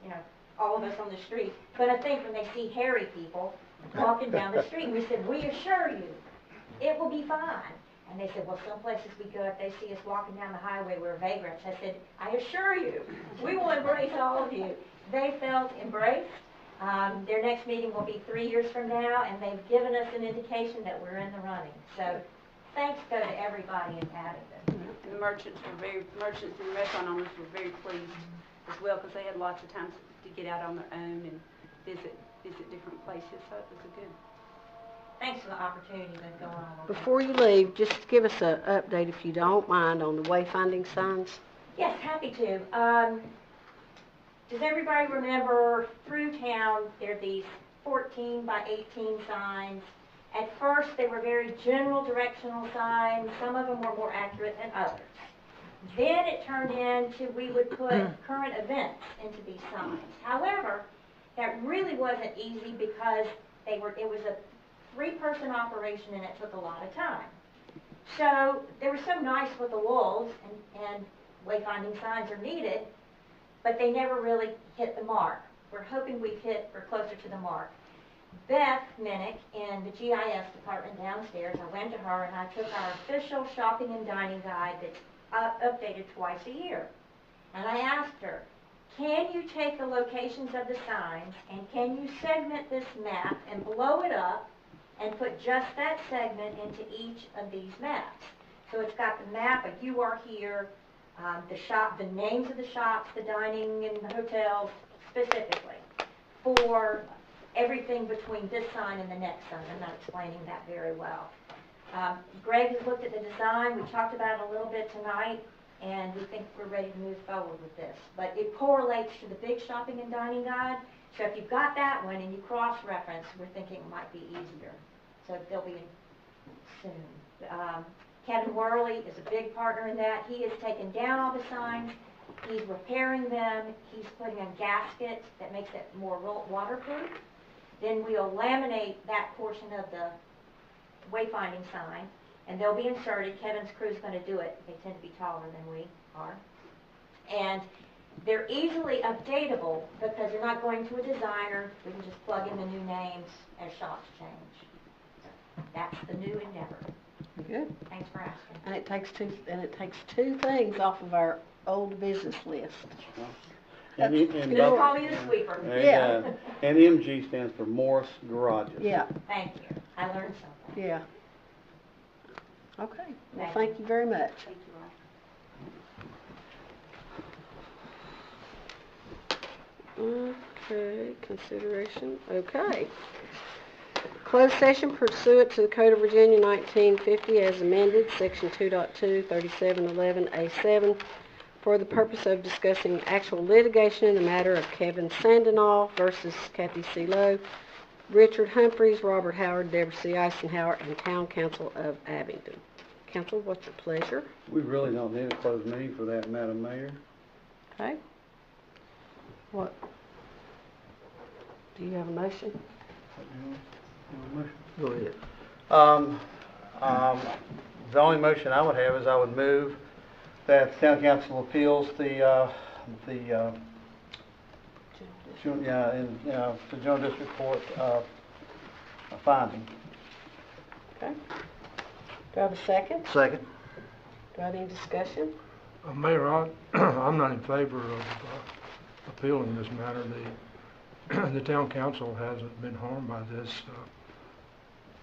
you know, all of us on the street, going to think when they see hairy people walking down the street? And we said, we assure you, it will be fine. And they said, well, some places we go, if they see us walking down the highway, we're vagrants. I said, I assure you, we will embrace all of you. They felt embraced. Their next meeting will be 3 years from now, and they've given us an indication that we're in the running. So thanks go to everybody in Abingdon. And the merchants and restaurant owners were very pleased as well, because they had lots of times to get out on their own and visit different places, so it was a good. thanks for the opportunity to go on a little bit. Before you leave, just give us an update, if you don't mind, on the wayfinding signs. Yes, happy to. Does everybody remember through town, there are these 14 by 18 signs? At first, they were very general directional signs. Some of them were more accurate than others. Then it turned into we would put current events into these signs. However, that really wasn't easy because it was a 3-person operation and it took a lot of time. So they were so nice with the walls, and wayfinding signs are needed, but they never really hit the mark. We're hoping we're closer to the mark. Beth Minnick in the GIS department downstairs, I went to her and I took our official shopping and dining guide that's updated twice a year. And I asked her, can you take the locations of the signs and can you segment this map and blow it up and put just that segment into each of these maps? So it's got the map of you are here, the names of the shops, the dining and the hotels specifically, for everything between this sign and the next sign. I'm not explaining that very well. Greg has looked at the design. We talked about it a little bit tonight, and we think we're ready to move forward with this. But it correlates to the big shopping and dining guide. So if you've got that one and you cross-reference, we're thinking it might be easier. So they'll be soon. Kevin Worley is a big partner in that. He has taken down all the signs. He's repairing them. He's putting in gaskets that makes it more waterproof. Then we'll laminate that portion of the wayfinding sign, and they'll be inserted. Kevin's crew's going to do it. They tend to be taller than we are. And they're easily updatable because they're not going to a designer. We can just plug in the new names as shops change. So that's the new endeavor. Good. Thanks for asking. And it takes two things off of our old business list. And Just Bob- call me the sweeper. Yeah. And MG stands for Morris Garages. Yeah, Thank you. I learned something. yeah. Okay, well, Thank thank you very much. Thank you all. Okay, consideration, okay. Closed session pursuant to the Code of Virginia 1950 as amended, Section 2.2, 3711A7, for the purpose of discussing actual litigation in the matter of Kevin Sandoval versus Kathy C. Lowe, Richard Humphreys, Robert Howard, Deborah C. Eisenhower, and Town Council of Abingdon. Council, what's your pleasure? We really don't need a closed meeting for that, Madam Mayor. Okay. What? Do you have a motion? Go ahead. The only motion I would have is I would move that the Town Council appeals the General District Court finding. Okay. Do I have a second? Second. Do I have any discussion? Mayor, I'm not in favor of appealing this matter. The town council hasn't been harmed by this.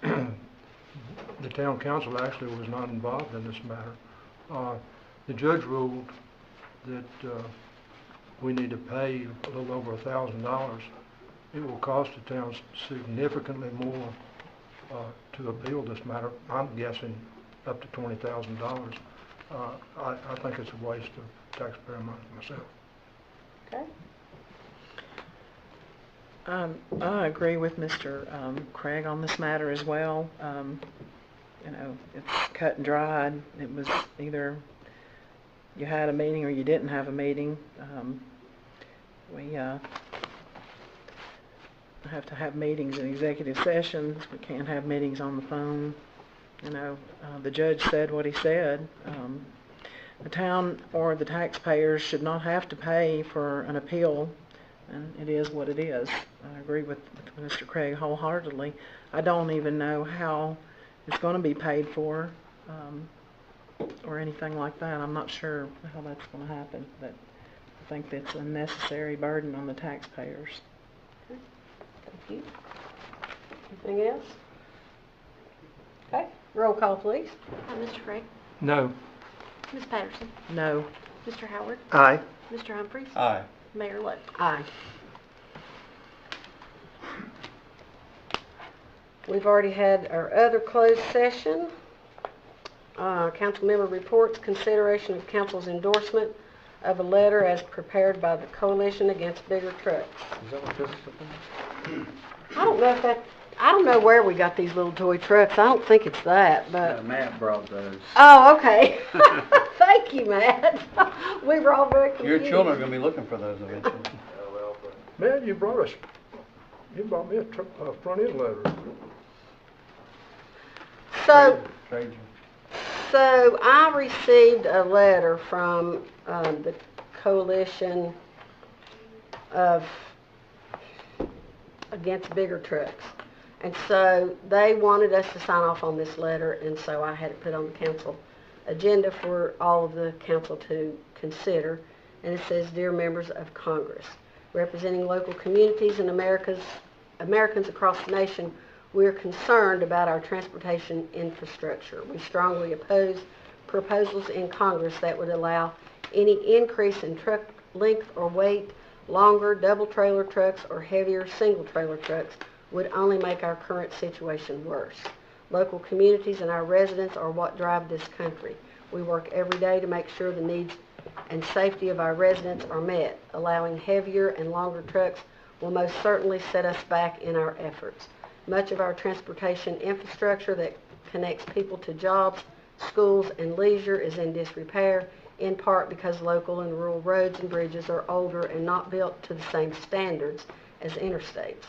The town council actually was not involved in this matter. The judge ruled that we need to pay a little over $1,000. It will cost the town significantly more to appeal this matter. I'm guessing up to $20,000. I think it's a waste of taxpayer money myself. Okay. I agree with Mr. Craig on this matter as well. You know, it's cut and dried. It was either you had a meeting or you didn't have a meeting. We have to have meetings in executive sessions. We can't have meetings on the phone. You know, the judge said what he said. The town or the taxpayers should not have to pay for an appeal, and it is what it is. I agree with Mr. Craig wholeheartedly. I don't even know how it's going to be paid for or anything like that. I'm not sure how that's going to happen, but I think that's a necessary burden on the taxpayers. Thank you. Anything else? Okay. Roll call, please. Mr. Craig? No. Ms. Patterson? No. Mr. Howard? Aye. Mr. Humphreys? Aye. Mayor Lowe? Aye. We've already had our other closed session. Council member reports, consideration of council's endorsement of a letter as prepared by the Coalition Against Bigger Trucks. Is that what this is about? I don't know where we got these little toy trucks. I don't think it's that, but. Matt brought those. Oh, okay. Thank you, Matt. We were all very Your confused. children are gonna be looking for those eventually. Man, you brought me a front end loader. Trade you. So I received a letter from the Coalition of Against Bigger Trucks. And so they wanted us to sign off on this letter, and so I had it put on the council agenda for all of the council to consider. And it says, "Dear members of Congress, representing local communities and Americans across the nation, we are concerned about our transportation infrastructure. We strongly oppose proposals in Congress that would allow any increase in truck length or weight. Longer double-trailer trucks or heavier single-trailer trucks would only make our current situation worse. Local communities and our residents are what drive this country. We work every day to make sure the needs and safety of our residents are met. Allowing heavier and longer trucks will most certainly set us back in our efforts. Much of our transportation infrastructure that connects people to jobs, schools, and leisure is in disrepair, in part because local and rural roads and bridges are older and not built to the same standards as interstates.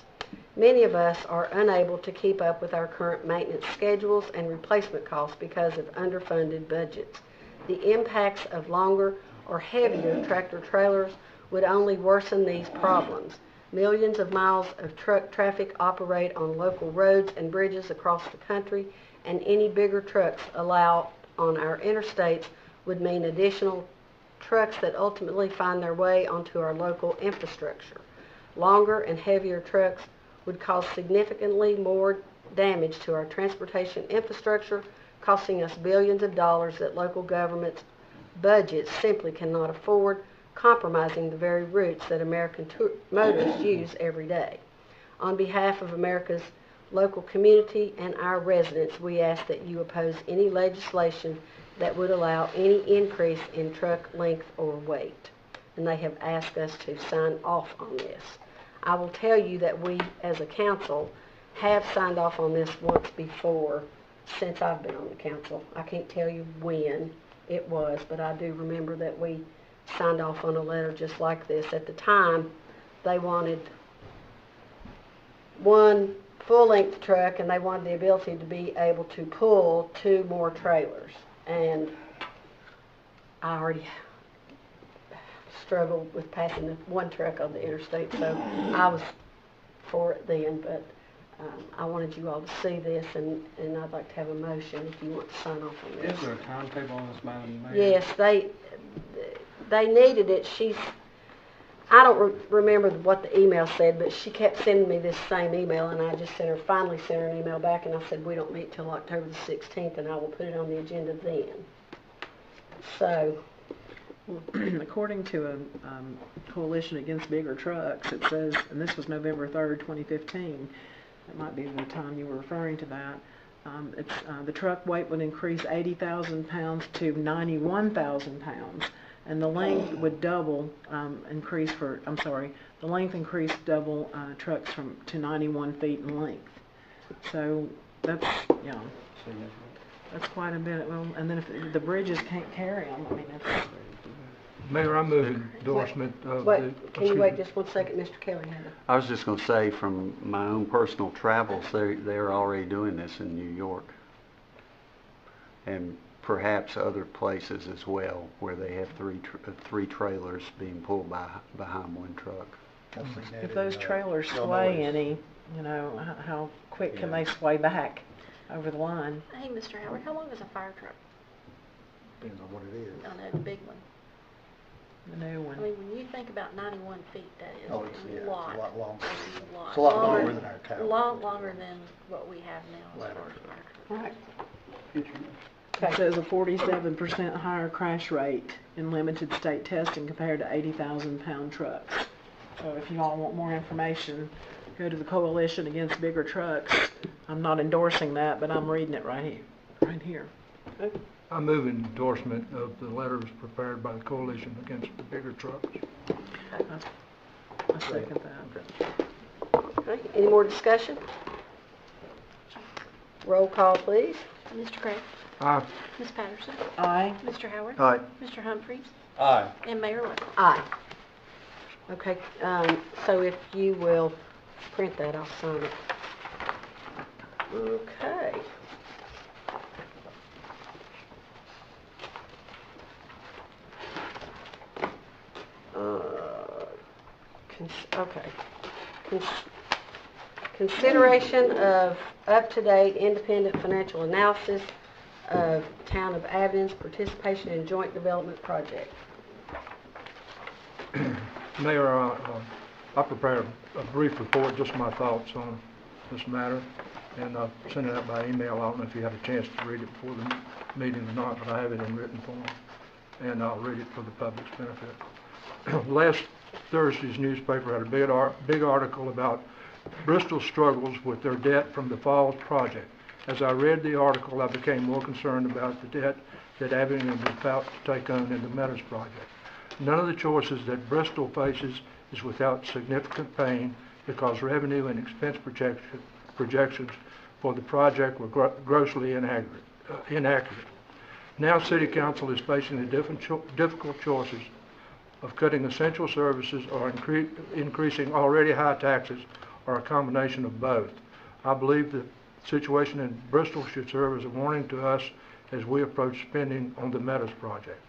Many of us are unable to keep up with our current maintenance schedules and replacement costs because of underfunded budgets. The impacts of longer or heavier tractor trailers would only worsen these problems. Millions of miles of truck traffic operate on local roads and bridges across the country, and any bigger trucks allowed on our interstates would mean additional trucks that ultimately find their way onto our local infrastructure. Longer and heavier trucks would cause significantly more damage to our transportation infrastructure, costing us billions of dollars that local governments' budgets simply cannot afford, compromising the very routes that American motorists use every day. On behalf of America's local community and our residents, we ask that you oppose any legislation that would allow any increase in truck length or weight. And they have asked us to sign off on this. I will tell you that we, as a council, have signed off on this once before since I've been on the council. I can't tell you when it was, but I do remember that we signed off on a letter just like this. At the time, they wanted one full-length truck, and they wanted the ability to be able to pull 2 more trailers. And I already struggled with passing the 1 truck on the interstate, so I was for it then, but I wanted you all to see this, and I'd like to have a motion if you want to sign off on this. Is there a timetable on this, Madam Mayor? Yes, they needed it. I don't remember what the email said, but she kept sending me this same email, and I just finally sent her an email back, and I said, we don't meet till October the 16th, and I will put it on the agenda then. So, According to a Coalition Against Bigger Trucks, it says, and this was November 3rd, 2015, that might be the time you were referring to that, the truck weight would increase 80,000 pounds to 91,000 pounds, and the length would double, the length increased double trucks to 91 feet in length. So that's, that's quite a bit. Well, and then if the bridges can't carry them, I mean, that's... Mayor, I move endorsement of the... Can you wait just 1 second, Mr. Kelly? I was just going to say, from my own personal travels, they're already doing this in New York, and perhaps other places as well, where they have three trailers behind 1 truck. If those trailers sway any, how quick can they sway back over the line? Hey, Mr. Howard, how long is a fire truck? Depends on what it is. I know, the big one. The new one. I mean, when you think about 91 feet, that is a lot. It's a lot longer. It's a lot. It's a lot longer than our tower. A lot longer than what we have now as far as fire trucks. Right. It says a 47% higher crash rate in limited state testing compared to 80,000 pound trucks. So if you all want more information, go to the Coalition Against Bigger Trucks I'm not endorsing that, but I'm reading it right here. I move endorsement of the letters prepared by the Coalition Against the Bigger Trucks. I second that. Okay, any more discussion? Roll call, please. Mr. Craig? Aye. Ms. Patterson? Aye. Mr. Howard? Aye. Mr. Humphries? Aye. And Mayor Lo? Aye. Okay, so if you will print that, I'll sign it. Okay. Okay. Consideration of up-to-date independent financial analysis of Town of Abilene participation in joint development project. Mayor, I prepared a brief report, just my thoughts on this matter, and I sent it out by email. I don't know if you had a chance to read it before the meeting or not, but I have it in written form, and I'll read it for the public's benefit. Last Thursday's newspaper had a big article about Bristol's struggles with their debt from the Falls project. As I read the article, I became more concerned about the debt that Abingdon was about to take on in the Meadows project. None of the choices that Bristol faces is without significant pain because revenue and expense projections for the project were grossly inaccurate. Now City Council is facing the difficult choices of cutting essential services or increasing already high taxes, or a combination of both. I believe the situation in Bristol should serve as a warning to us as we approach spending on the Meadows project.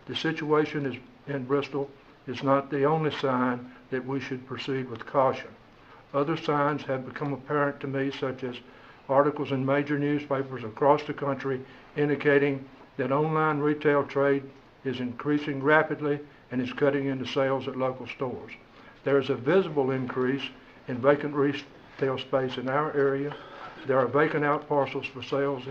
The situation in Bristol is not the only sign that we should proceed with caution. Other signs have become apparent to me, such as articles in major newspapers across the country indicating that online retail trade is increasing rapidly and is cutting into sales at local stores. There is a visible increase in vacant retail space in our area. There are vacant out parcels for sales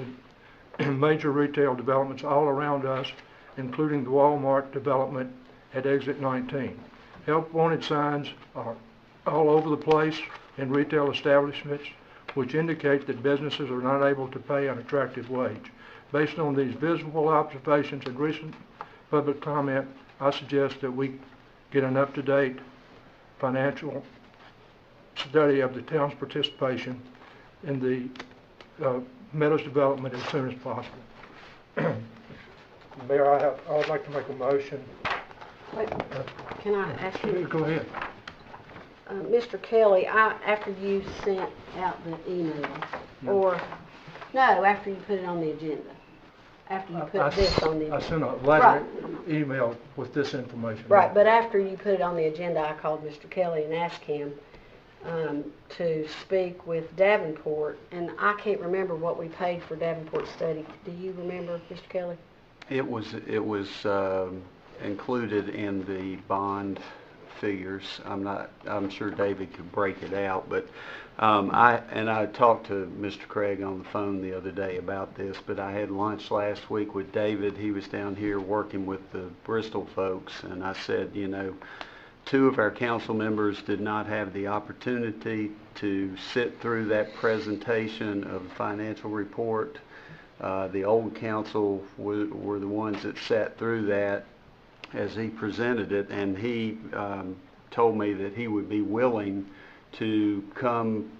in major retail developments all around us, including the Walmart development at Exit 19. Help wanted signs are all over the place in retail establishments, which indicate that businesses are not able to pay an attractive wage. Based on these visible observations and recent public comment, I suggest that we get an up-to-date financial study of the town's participation in the Meadows development as soon as possible. Mayor, I would like to make a motion. Wait, can I ask you? Go ahead. Mr. Kelly, after you sent out the email, or, no, after you put it on the agenda, after you put this on the agenda. I sent a letter, email with this information. Right, but after you put it on the agenda, I called Mr. Kelly and asked him to speak with Davenport, and I can't remember what we paid for Davenport's study. Do you remember, Mr. Kelly? It was included in the bond figures. I'm sure David could break it out, but I talked to Mr. Craig on the phone the other day about this, but I had lunch last week with David. He was down here working with the Bristol folks, and I said, you know, 2 of our council members did not have the opportunity to sit through that presentation of the financial report. The old council were the ones that sat through that as he presented it, and he told me that he would be willing to come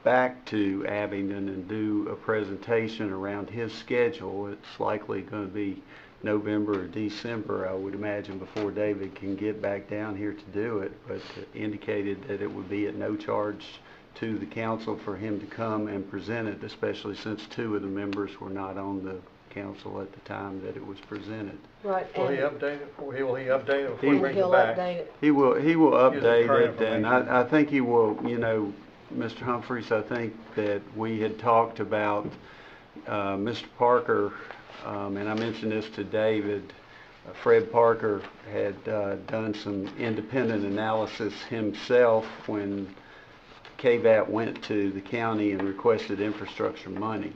back to Abingdon and do a presentation around his schedule. It's likely going to be November or December, I would imagine, before David can get back down here to do it, but indicated that it would be at no charge to the council for him to come and present it, especially since 2 of the members were not on the council at the time that it was presented. Right. Will he update it? Will he update it before he brings He'll it back? update it. He will update current it, and I think he will, you know, Mr. Humphries, I think that we had talked about Mr. Parker, and I mentioned this to David. Fred Parker had done some independent analysis himself when KVAT went to the county and requested infrastructure money.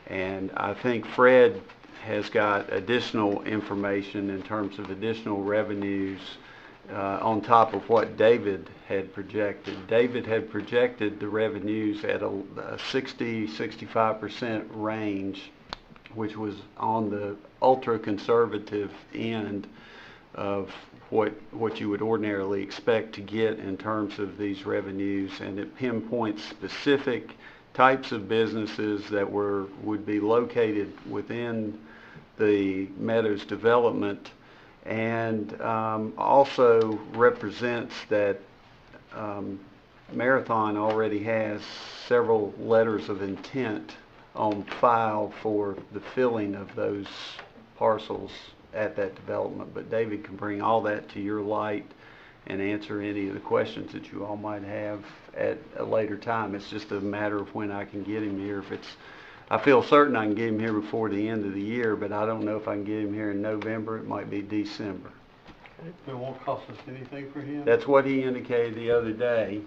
And I think Fred has got additional information in terms of additional revenues on top of what David had projected. David had projected the revenues at a 60-65% range, which was on the ultra-conservative end of what you would ordinarily expect to get in terms of these revenues, and it pinpoints specific types of businesses that would be located within the Meadows development, and also represents that Marathon already has several letters of intent on file for the filling of those parcels at that development. But David can bring all that to your light and answer any of the questions that you all might have at a later time. It's just a matter of when I can get him here. I feel certain I can get him here before the end of the year, but I don't know if I can get him here in November. It might be December. It won't cost us anything for him? That's what he indicated the other day.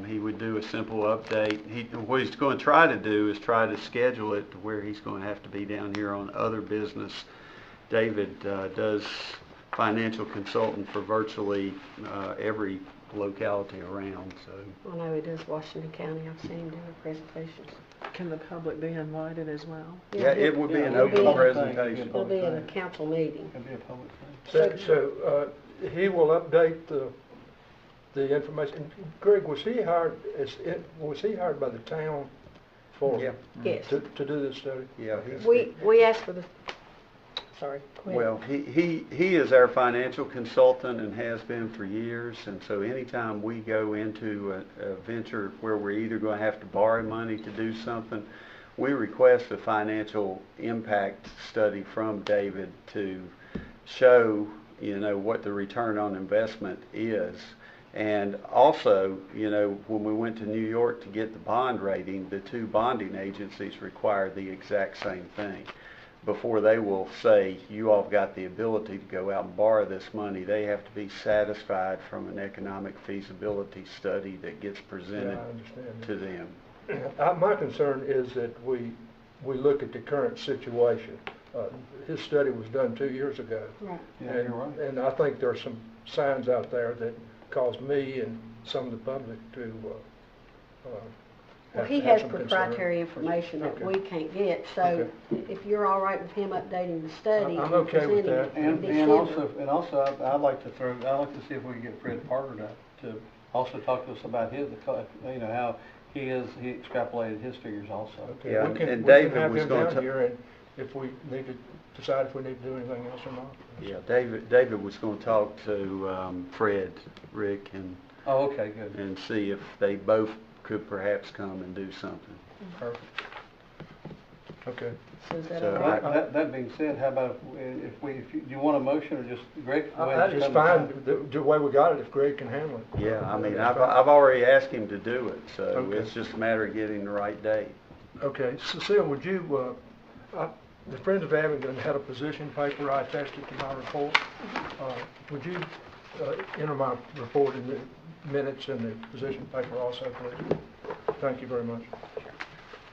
He would do a simple update. What he's going to try to do is try to schedule it to where he's going to have to be down here on other business. David does financial consultant for virtually every locality around. So I know he does Washington County. I've seen him doing presentations. Can the public be invited as well? yeah, it would be an it'll be open a- presentation. It'll be in a council meeting. It'll be a public thing. So he will update the information. Greg, was he hired by the town for, Yeah. Yes. to do this study? Yeah. We asked for the, sorry, go ahead. Well, he is our financial consultant and has been for years, and so anytime we go into a venture where we're either going to have to borrow money to do something, we request a financial impact study from David to show, what the return on investment is. And also, when we went to New York to get the bond rating, the two bonding agencies require the exact same thing. Before they will say, you all have got the ability to go out and borrow this money, they have to be satisfied from an economic feasibility study that gets presented Yeah, I understand that. to them. My concern is that we look at the current situation. His study was done 2 years ago. Right. Yeah, you're right. And I think there are some signs out there that cause me and some of the public to Well, have he have has some concern. proprietary information that Okay. we can't get, so Okay. if you're all right with him updating the study. I'm and okay with presenting it that. in And December. also, I'd like to see if we can get Fred Parker to also talk to us about how he extrapolated his figures also. Okay, Yeah, we can and David have was him gonna down ta- here, and if we need to decide if we need to do anything else or not. Yeah, David was going to talk to Fred, Rick, Oh, okay, good. and see if they both could perhaps come and do something. Perfect. Okay. So is that So all right? That being said, how about do you want a motion or just Greg? go ahead and It's come fine, to- the way we got it, if Greg can handle it. Yeah, I mean, That's I've already asked him to do it, so Okay. it's just a matter of getting the right date. Okay, Cecile, would you, the Friends of Abingdon had a position paper, I attached it to my report. Would you enter my report in the minutes and the position paper also, please? Thank you very much.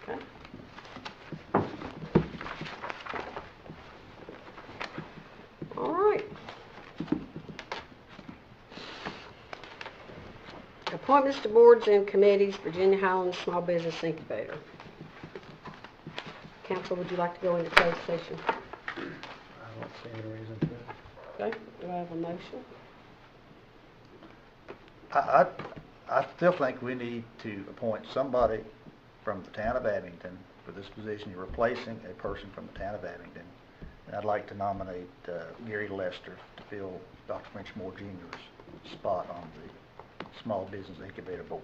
Okay. All right. Appointments to boards and committees, Virginia Highlands Small Business Incubator. Council, would you like to go into closed session? I don't see any reason to. Okay, do I have a motion? I still think we need to appoint somebody from the town of Abingdon for this position. You're replacing a person from the town of Abingdon. And I'd like to nominate Gary Lester to fill Dr. Frenchmore Jr.'s spot on the Small Business Incubator Board.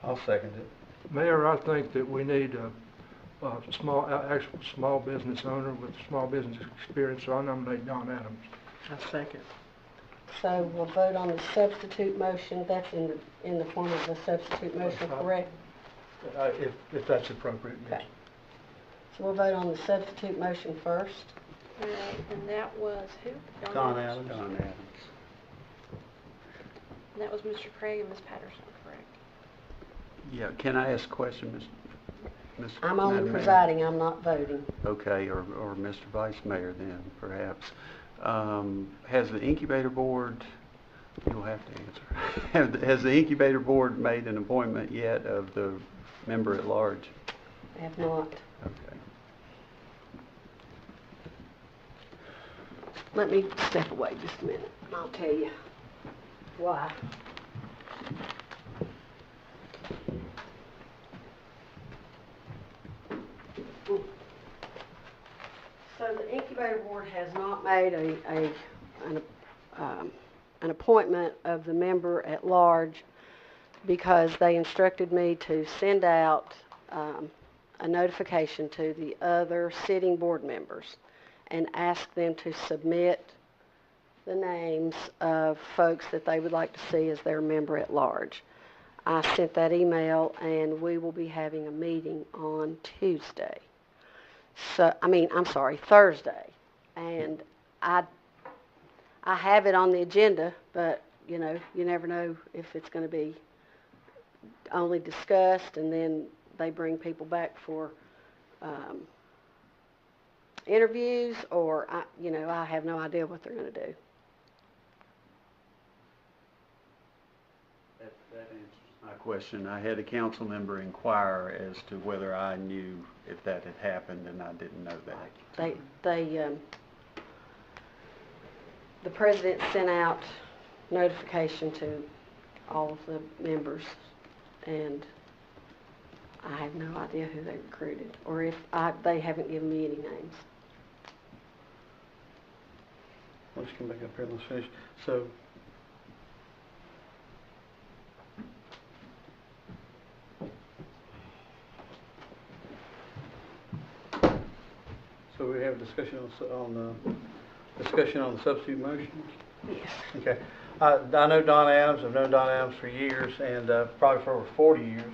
I'll second it. Mayor, I think that we need a actual small business owner with small business experience, so I nominate Don Adams. A second. So we'll vote on the substitute motion. That's in the form of a substitute motion, correct? If that's appropriate, yes. Okay. So we'll vote on the substitute motion first. All right, and that was who? Don Adams. Don Adams. And that was Mr. Craig and Ms. Patterson, correct? Yeah, can I ask a question, Ms.? I'm only Madam Mayor? presiding, I'm not voting. Okay, or Mr. Vice Mayor then, perhaps. Has the incubator board, you'll have to answer, has the incubator board made an appointment yet of the member at large? I have not. Okay. Let me step away just a minute, and I'll tell you why. So the incubator board has not made an appointment of the member at large because they instructed me to send out a notification to the other sitting board members and ask them to submit the names of folks that they would like to see as their member at large. I sent that email, and we will be having a meeting on Thursday. And I have it on the agenda, but, you know, you never know if it's going to be only discussed, and then they bring people back for interviews, or, I have no idea what they're going to do. That answers my question. I had a council member inquire as to whether I knew if that had happened, and I didn't know that. The president sent out notification to all of the members, and I have no idea who they recruited, or if they haven't given me any names. Let's come back up here and let's finish. So, we have discussion on the substitute motions? Yes. Okay. I know Don Adams. I've known Don Adams for years, and probably for over 40 years.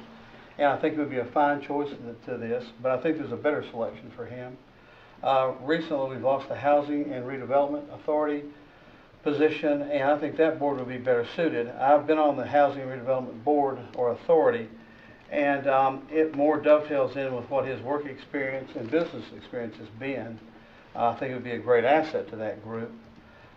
And I think it would be a fine choice to this, but I think there's a better selection for him. Recently, we've lost the Housing and Redevelopment Authority position, and I think that board would be better suited. I've been on the Housing and Redevelopment Board, or Authority, and it more dovetails in with what his work experience and business experience has been. I think it would be a great asset to that group.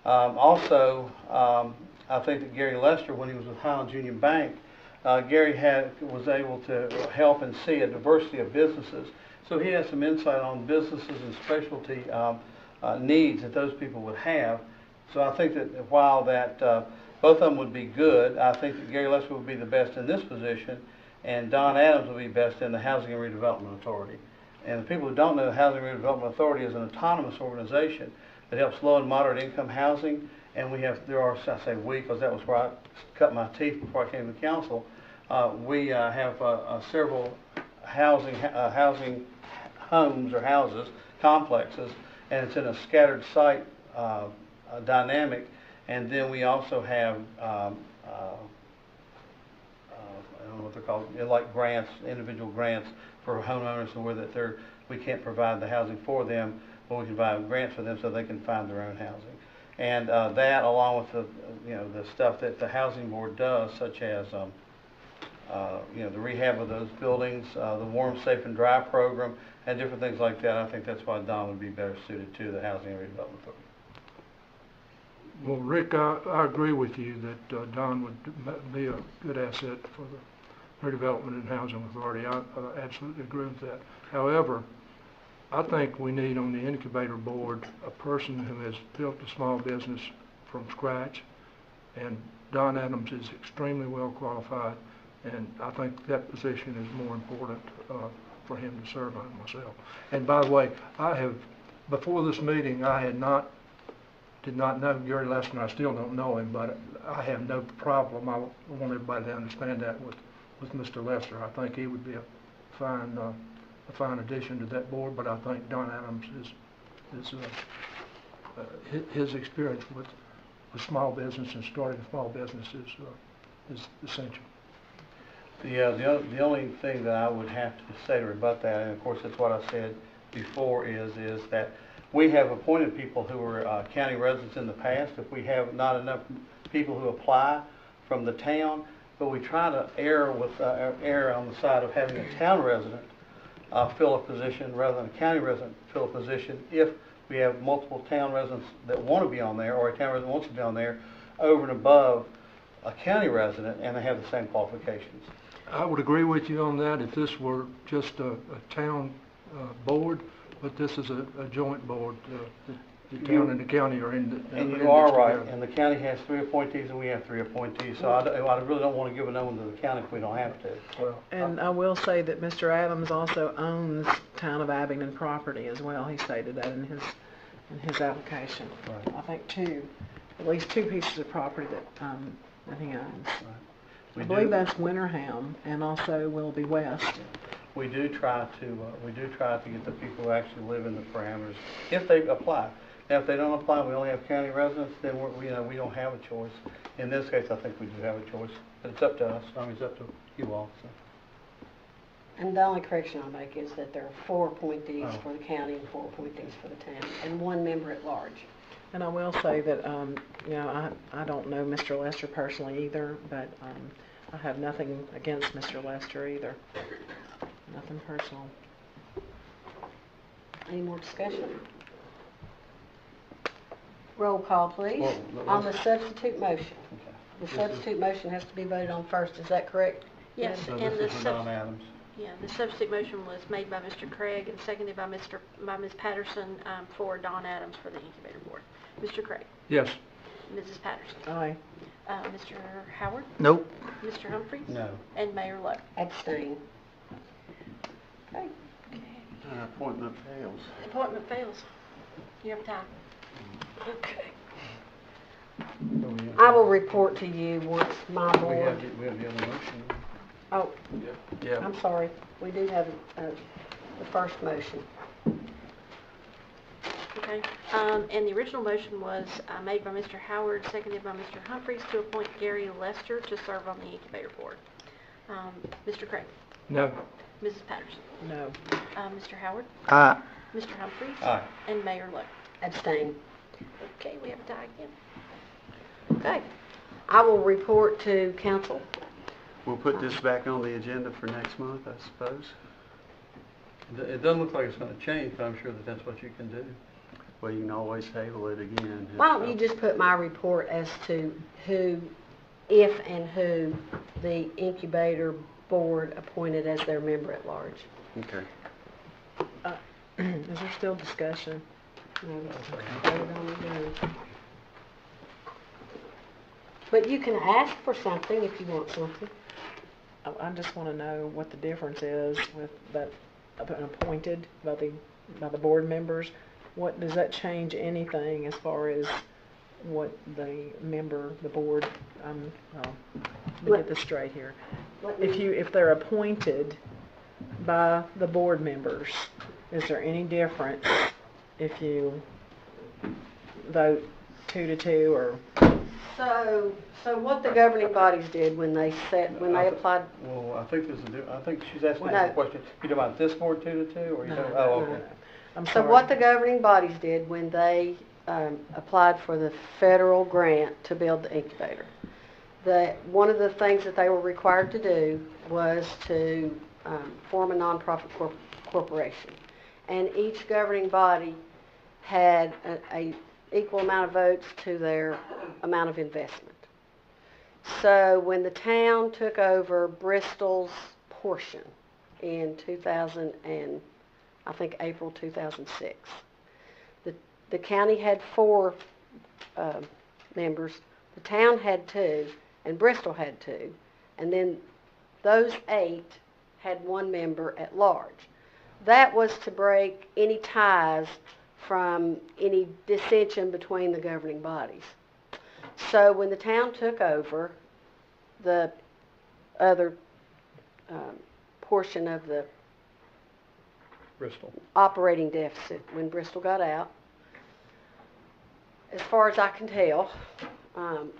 Also, I think that Gary Lester, when he was with Highlands Union Bank, Gary was able to help and see a diversity of businesses. So he has some insight on businesses and specialty needs that those people would have. So I think that while both of them would be good, I think that Gary Lester would be the best in this position, and Don Adams would be best in the Housing and Redevelopment Authority. And the people who don't know, the Housing and Redevelopment Authority is an autonomous organization that helps low and moderate income housing. And I say we, because that was where I cut my teeth before I came to council. We have several housing homes or houses, complexes, and it's in a scattered site dynamic. And then we also have, I don't know what they're called, like grants, individual grants for homeowners, and where we can't provide the housing for them, but we can provide grants for them so they can find their own housing. And that, along with the stuff that the housing board does, such as the rehab of those buildings, the warm, safe, and dry program, and different things like that. I think that's why Don would be better suited to the Housing and Redevelopment Authority. Well, Rick, I agree with you that Don would be a good asset for the Redevelopment and Housing Authority. I absolutely agree with that. However, I think we need on the incubator board a person who has built a small business from scratch, and Don Adams is extremely well qualified, and I think that position is more important for him to serve on myself. And by the way, before this meeting, did not know Gary Lester. I still don't know him, but I have no problem. I want everybody to understand that with Mr. Lester. I think he would be a fine addition to that board, but I think Don Adams his experience with small business and starting a small business is essential. The only thing that I would have to say to rebut that, and of course that's what I said before, is that we have appointed people who were county residents in the past. If we have not enough people who apply from the town, but we try to err on the side of having a town resident fill a position rather than a county resident fill a position if we have multiple town residents that want to be on there, or a town resident wants to be on there, over and above a county resident, and they have the same qualifications. I would agree with you on that if this were just a town board, but this is a joint board. The town and the county are in the. And you are right, and the county has 3 appointees and we have 3 appointees, so I really don't want to give another one to the county if we don't have to. Well, And I will say that Mr. Adams also owns Town of Abingdon property as well. He stated that in his application. Right. I think at least two pieces of property that he owns. We I believe do- that's Winterham and also Willoughby West. We do try to get the people who actually live in the parameters, if they apply. Now, if they don't apply, we only have county residents, then we don't have a choice. In this case, I think we do have a choice, but it's up to us, I mean, it's up to you all, so. And the only correction I'll make is that there are 4 appointees Oh. for the county and 4 appointees for the town, and 1 member at large. And I will say that, I don't know Mr. Lester personally either, but I have nothing against Mr. Lester either. Nothing personal. Any more discussion? Roll call, please. Well, On the substitute motion. Okay. The This is- substitute motion has to be voted on first, is that correct? Yes, So and the this is for Don Adams. the substitute motion was made by Mr. Craig and seconded by Ms. Patterson for Don Adams for the incubator board. Mr. Craig, yes. Mrs. Patterson, Aye. Mr. Howard, Nope. Mr. Humphries, No. and Mayor Lowe. Abstain. Okay. Appointment fails. Appointment fails. You have time. Okay. I will report to you once my We board, have the other motion. oh, Yeah. I'm sorry, we do have the first motion. Okay, and the original motion was made by Mr. Howard, seconded by Mr. Humphries to appoint Gary Lester to serve on the incubator board. Mr. Craig, No. Mrs. Patterson, No. Mr. Howard, Aye. Mr. Humphries, Aye. and Mayor Lowe. Abstain. Okay, we have a tie again. Okay. I will report to council. We'll put this back on the agenda for next month, I suppose. It doesn't look like it's going to change, but I'm sure that that's what you can do. Well, you can always table it again. Why don't you just put my report as to who, if and who, the incubator board appointed as their member at large? Okay. Is there still discussion? No, it's voted on again. But you can ask for something if you want something. I just want to know what the difference is with that appointed by the board members. What, does that change anything as far as what the board, let me get this straight here. If they're appointed by the board members, is there any difference if you vote 2-2 or? So what the governing bodies did when they applied. Well, I think I think she's asking Well, no. a question. You talking about this board 2-2, or you No, talking? no, Oh, no, okay. no. I'm So sorry. what the governing bodies did when they applied for the federal grant to build the incubator, one of the things that they were required to do was to form a nonprofit corporation. And each governing body had a equal amount of votes to their amount of investment. So when the town took over Bristol's portion in April 2006, the county had 4 members, the town had 2, and Bristol had 2, and then those 8 had 1 member at large. That was to break any ties from any dissension between the governing bodies. So when the town took over the other portion of the Bristol. operating deficit, when Bristol got out, as far as I can tell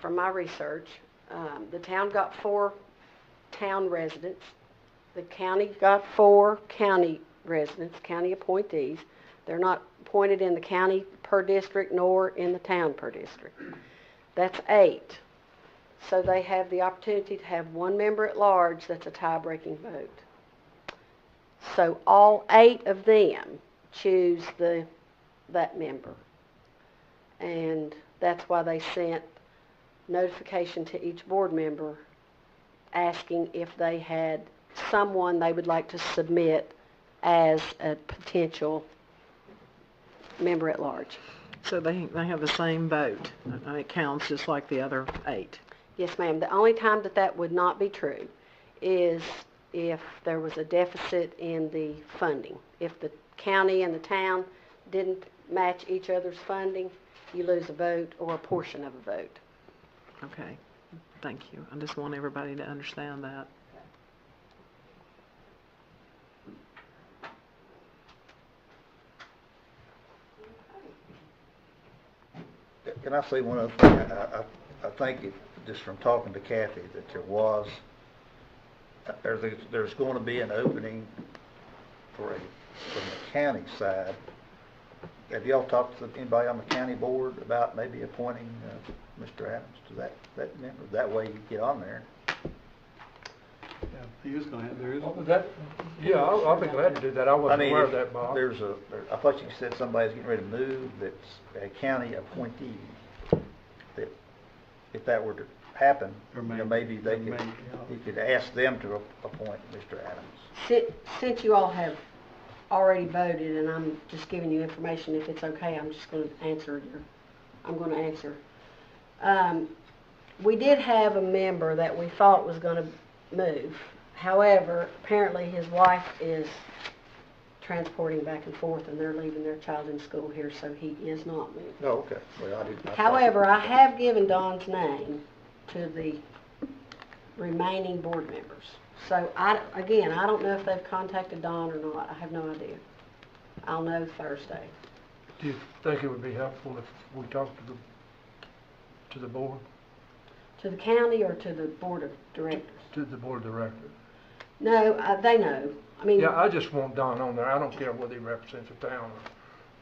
from my research, the town got 4 town residents, the county got 4 county residents, county appointees. They're not appointed in the county per district nor in the town per district. That's 8. So they have the opportunity to have 1 member at large that's a tie-breaking vote. So all 8 of them choose the that member. And that's why they sent notification to each board member asking if they had someone they would like to submit as a potential member at large. So they have the same vote, and it counts just like the other 8. Yes, ma'am. The only time that that would not be true is if there was a deficit in the funding. If the county and the town didn't match each other's funding, you lose a vote or a portion of a vote. Okay, thank you. I just want everybody to understand that. Can I say one other thing? I think just from talking to Kathy, that there's going to be an opening from the county side. Have y'all talked to anybody on the county board about maybe appointing Mr. Adams to that member? That way you get on there. Yeah, he was going to have, there is. I'll be glad to do that. I wasn't aware of if that, Bob. I thought you said somebody's getting ready to move that's a county appointee. That if that were to happen, Or maybe they could, maybe, you could ask them to appoint Mr. Adams. Since you all have already voted, and I'm just giving you information, if it's okay, I'm just going to answer we did have a member that we thought was going to move. However, apparently his wife is transporting back and forth, and they're leaving their child in school here, so he is not moving. Oh, okay. Well, I didn't. However, I have given Don's name to the remaining board members. So, again, I don't know if they've contacted Don or not. I have no idea. I'll know Thursday. Do you think it would be helpful if we talked to the board, To the county or to the board of directors? to the board of directors? No, they know. I mean, Yeah, I just want Don on there. I don't care whether he represents the town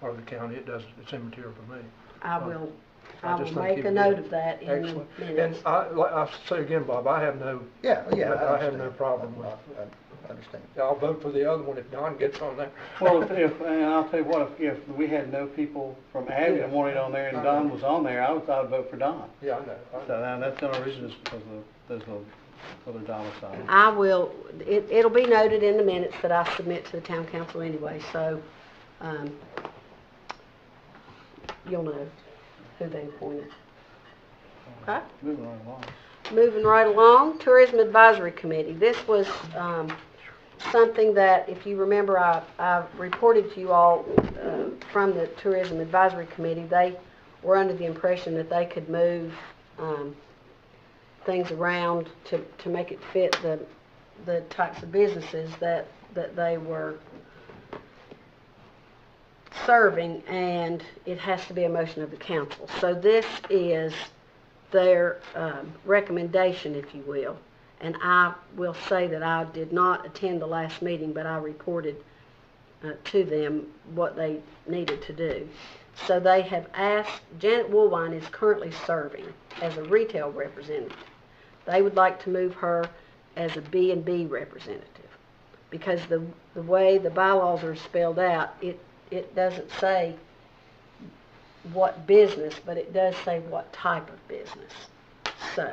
or the county. It's immaterial to me. I will just think make he'd a be note of that in Excellent. the And minutes. like I say again, Bob, I have no, Yeah. I have no understand. problem with I understand. I'll vote for the other one if Don gets on there. Well, and I'll tell you what, if we had no people from Abington wanted on there and Don was on there, I would vote for Don. Yeah, I know. So now, that's the only reason is because there's no other domicile. I will, it'll be noted in the minutes that I submit to the town council anyway, so, you'll know who they appointed. Okay? Moving right along. Moving right along, Tourism Advisory Committee. This was, something that, if you remember, I reported to you all, from the Tourism Advisory Committee. They were under the impression that they could move, things around to make it fit the types of businesses that they were serving, and it has to be a motion of the council. So this is their recommendation, if you will. And I will say that I did not attend the last meeting, but I reported to them what they needed to do. So they have asked, Janet Woolwine is currently serving as a retail representative. They would like to move her as a B&B representative, because the way the bylaws are spelled out, it doesn't say what business, but it does say what type of business. So,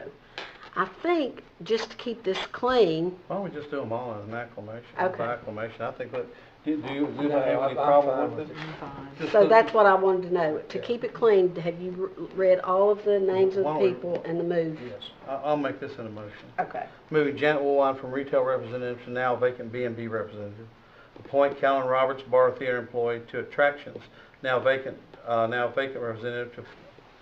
I think, just to keep this clean, Why don't we just do them all as an acclamation? Okay. By acclamation, I think that, do you have I'm any problem fine with with it? Fine. Just so to- that's what I wanted to know. To keep it clean, have you read all of the names of Why the don't we- people and the move? Yes, I'll make this in a motion. Okay. Moving Janet Woolwine from retail representative to now vacant B&B representative. Appoint Callan Roberts, bar theater employee, to attractions, now vacant representative to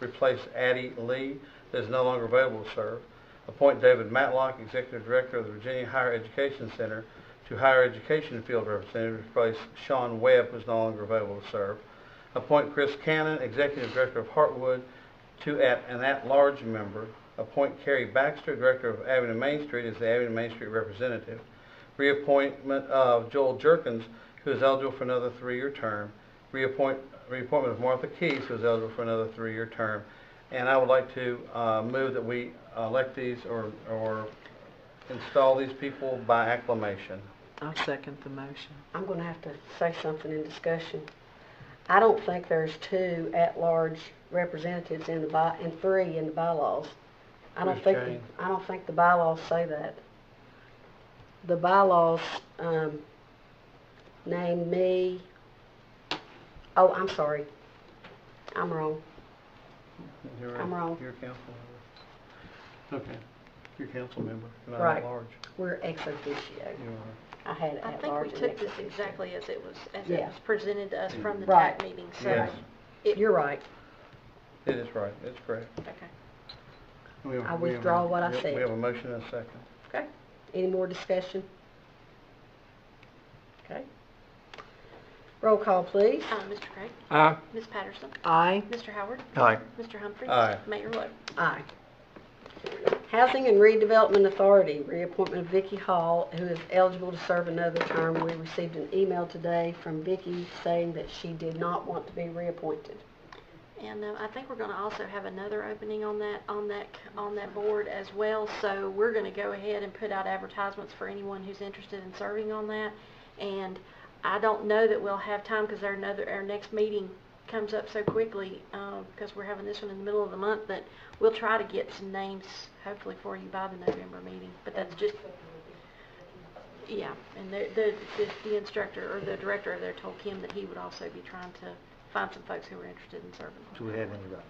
replace Addie Lee, that is no longer available to serve. Appoint David Matlock, executive director of the Virginia Higher Education Center, to higher education field representative to replace Sean Webb, who is no longer available to serve. Appoint Chris Cannon, executive director of Heartwood, to an at-large member. Appoint Carrie Baxter, director of Avenue Main Street, as the Avenue Main Street representative. Reappointment of Joel Jerkins, who is eligible for another 3-year term. Reappointment of Martha Keys, who is eligible for another 3-year term. And I would like to move that we elect these or install these people by acclamation. I'll second the motion. I'm going to have to say something in discussion. I don't think there's 2 at-large representatives in the and 3 in the bylaws. Where's Jane? I don't think the bylaws say that. The bylaws, name me. Oh, I'm sorry. I'm wrong. You're I'm wrong. You're a council member. Okay. You're a council member, not Right. at large. We're ex officio. You are. I had I think we at-large and took ex this officio. exactly as it was Yeah. presented to us from the Right. TAC meeting, so. Yes. You're right. It is right. It's correct. Okay. We have- I we have withdraw a- what I we have- said. We have a motion and a second. Okay. Any more discussion? Okay. Roll call, please. Mr. Craig? Aye. Ms. Patterson? Aye. Mr. Howard? Aye. Mr. Humphrey? Aye. Mayor Lo? Aye. Housing and Redevelopment Authority, reappointment of Vicki Hall, who is eligible to serve another term. We received an email today from Vicki saying that she did not want to be reappointed. And I think we're going to also have another opening on that board as well. So we're going to go ahead and put out advertisements for anyone who's interested in serving on that. And I don't know that we'll have time because our next meeting comes up so quickly because we're having this one in the middle of the month, but we'll try to get some names hopefully for you by the November meeting. But that's just, yeah. And the instructor or the director over there told Kim that he would also be trying to find some folks who are interested in serving. Do we have any right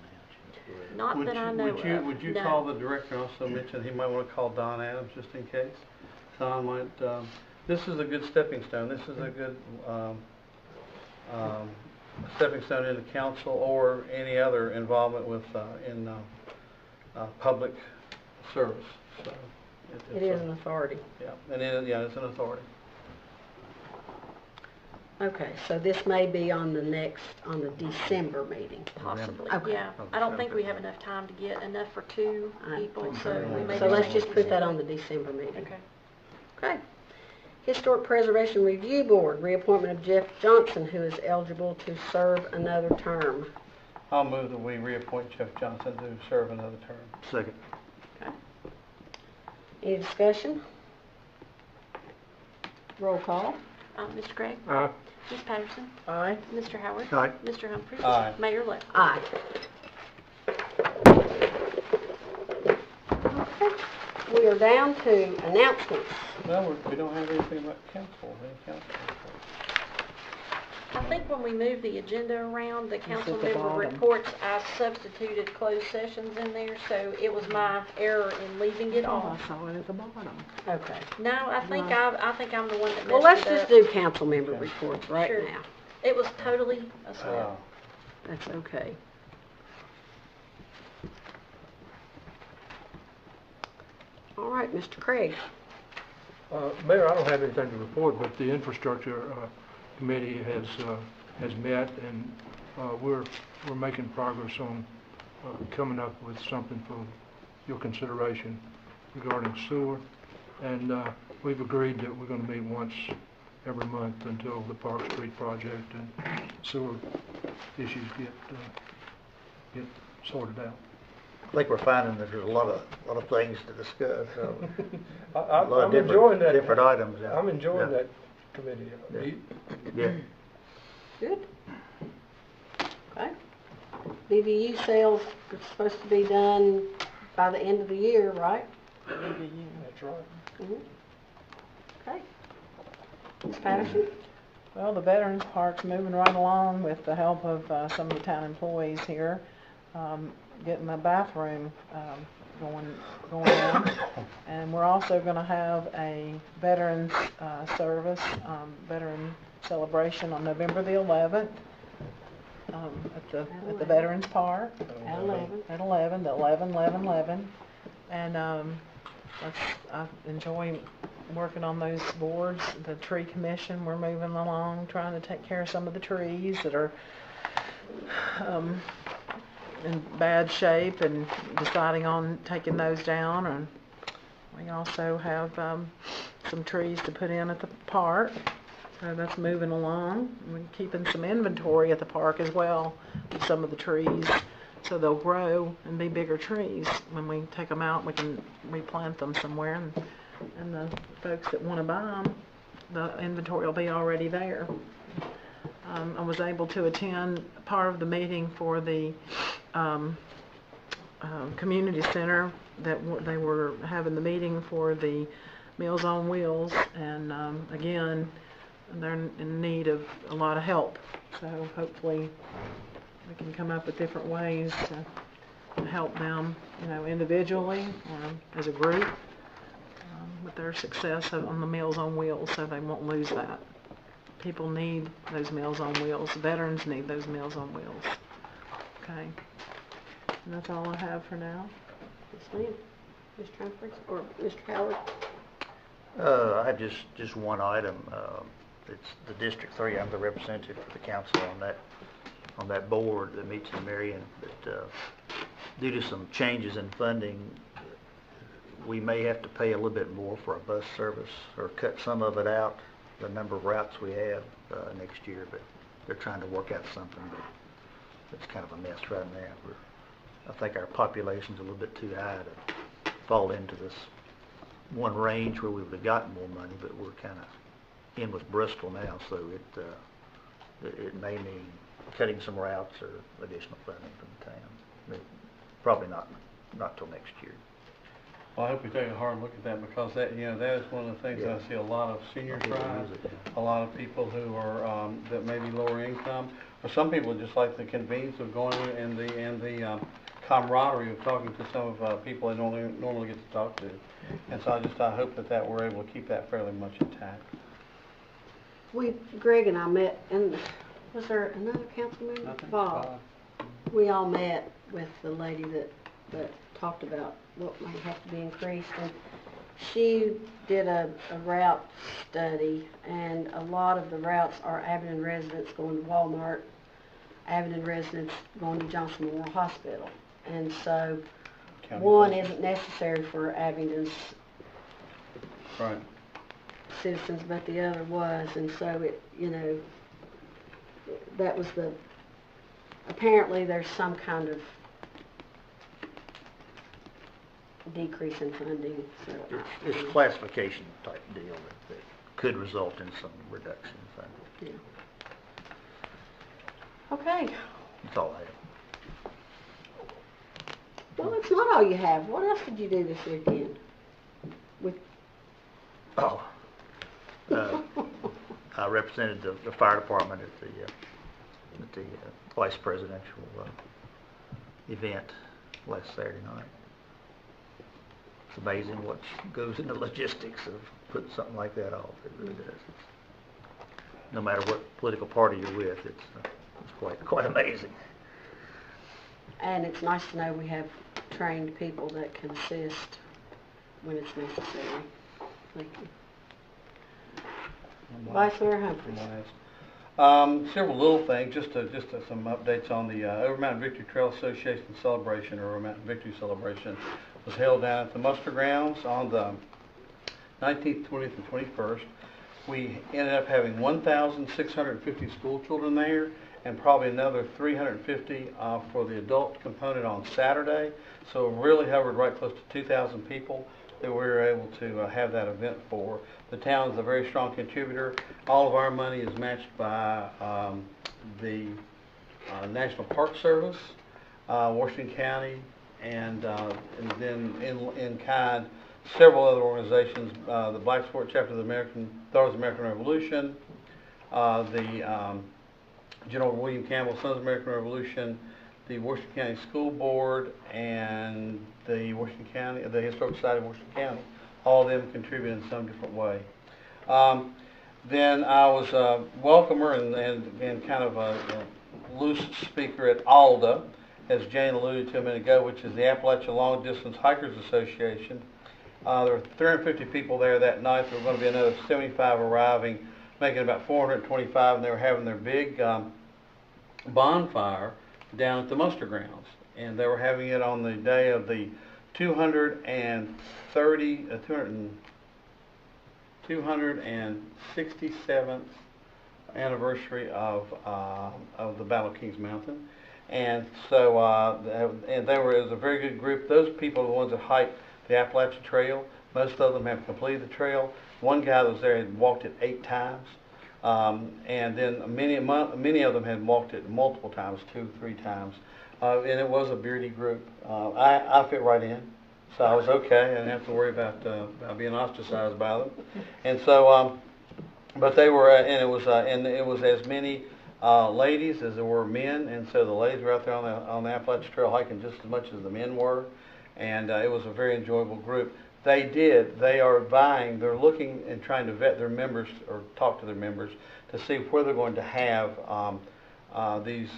now? Not Would that I you- know would you- of. Would you No. call the director and also mention he might want to call Don Adams just in case? Don might, this is a good stepping stone. This is a good stepping stone into council or any other involvement with, in public service. So It is an authority. Yeah, and it's an authority. Okay, so this may be on the December meeting. Possibly, Okay. yeah. I don't think we have enough time to get enough for 2 people, so we may. So let's just put that on the December meeting. Okay. Okay. Historic Preservation Review Board, reappointment of Jeff Johnson, who is eligible to serve another term. I'll move that we reappoint Jeff Johnson to serve another term. Second. Okay. Any discussion? Roll call. Mr. Gregg? Aye. Ms. Patterson? Aye. Mr. Howard? Aye. Mr. Humphrey? Aye. Mayor Lo? Aye. Okay. We are down to announcements. Well, we don't have anything about council, any council. I think when we move the agenda around, the council at the member bottom. reports, I substituted closed sessions in there, so it was my error in leaving it Oh, off. I saw it at the bottom. Okay. No, I think I'm the one that messed it up. Well, let's just do council member reports right Sure. now. It was totally a slip. Oh. That's okay. All right, Mr. Craig. Mayor, I don't have anything to report, but the infrastructure committee has met, and we're making progress on coming up with something for your consideration regarding sewer. And we've agreed that we're going to meet once every month until the Park Street project and sewer issues get sorted out. I think we're finding that there's a lot of things to discuss. A lot of I'm different- enjoying that. different items, yeah. I'm enjoying Yeah. that committee. Yeah. Good. Okay. BVU sales are supposed to be done by the end of the year, right? That's right. Mhm. Okay. Ms. Patterson? Well, the Veterans Park's moving right along with the help of some of the town employees here, getting the bathroom going on. And we're also going to have a veterans service, veteran celebration on November the 11th at the Veterans Park. At 11. At 11, the 11. And I enjoy working on those boards. The tree commission, we're moving along, trying to take care of some of the trees that are in bad shape and deciding on taking those down. And we also have some trees to put in at the park. So that's moving along. We're keeping some inventory at the park as well of some of the trees, so they'll grow and be bigger trees. When we take them out, we can replant them somewhere, and the folks that want to buy them, the inventory will be already there. I was able to attend part of the meeting for the community center they were having the meeting for the Meals on Wheels, and again, they're in need of a lot of help. So hopefully we can come up with different ways to help them, individually or as a group, with their success on the Meals on Wheels, so they won't lose that. People need those Meals on Wheels. Veterans need those Meals on Wheels. Okay. And that's all I have for now. Yes, ma'am. Mr. Humphries or Mr. Howard? I have just one item. It's the District 3. I'm the representative for the council on that board that meets in Marion. But due to some changes in funding, we may have to pay a little bit more for a bus service or cut some of it out, the number of routes we have next year. But they're trying to work out something, but it's kind of a mess right now. I think our population's a little bit too high to fall into this one range where we would have gotten more money, but we're kind of in with Bristol now, so it may mean cutting some routes or additional funding from the town. But probably not till next year. Well, I hope we take a hard look at that, because that is one of the things that I see a lot of senior tribes, a lot of people who are that may be lower income, or some people just like the convenience of going and the camaraderie of talking to some of people they normally get to talk to. And so I hope that we're able to keep that fairly much intact. Greg and I met, and was there another council member? Nothing. Bob. We all met with the lady that talked about what might have to be increased, and she did a route study, and a lot of the routes are Abingdon residents going to Walmart, Abingdon residents going to Johnson Memorial Hospital, and so County one buses. isn't necessary for Abingdon's Right. citizens, but the other was, and so that was apparently there's some kind of decrease in funding. So It's a classification type deal that could result in some reduction in funding. yeah. Okay. That's all I have. Well, that's not all you have. What else did you do this weekend? I represented the fire department at the vice presidential event last Saturday night. It's amazing what goes into logistics of putting something like that off. It really does. No matter what political party you're with, it's quite amazing. And it's nice to know we have trained people that can assist when it's necessary. Thank you. Vice Mayor Humphries. Several little things, just some updates on the Over Mountain Victory Trail Association celebration, or Over Mountain Victory celebration, was held down at the muster grounds on the 19th, 20th, and 21st. We ended up having 1,650 school children there, and probably another 350 for the adult component on Saturday. So really hovered right close to 2,000 people that we were able to have that event for. The town is a very strong contributor. All of our money is matched by the National Park Service, Washington County, and then in kind, several other organizations, the Black Sport Chapter of the Daughters of the American Revolution, the General William Campbell Sons of American Revolution, the Washington County School Board, and the Historic Society of Washington County. All of them contribute in some different way. Then I was a welcomer and kind of a loose speaker at ALDA, as Jane alluded to a minute ago, which is the Appalachian Long Distance Hikers Association. There were 350 people there that night. There were going to be another 75 arriving, making about 425, and they were having their big bonfire down at the muster grounds. And they were having it on the day of the 267th anniversary of the Battle of Kings Mountain. And so it was a very good group. Those people are the ones that hiked the Appalachian Trail. Most of them have completed the trail. One guy that was there had walked it 8 times. And then many of them had walked it multiple times, 2, 3 times. And it was a beardy group. I fit right in, so I was okay. I didn't have to worry about being ostracized by them. And so, but they were, and it was as many ladies as there were men. And so the ladies were out there on the Appalachian Trail hiking just as much as the men were. And it was a very enjoyable group. They're looking and trying to vet their members or talk to their members to see where they're going to have these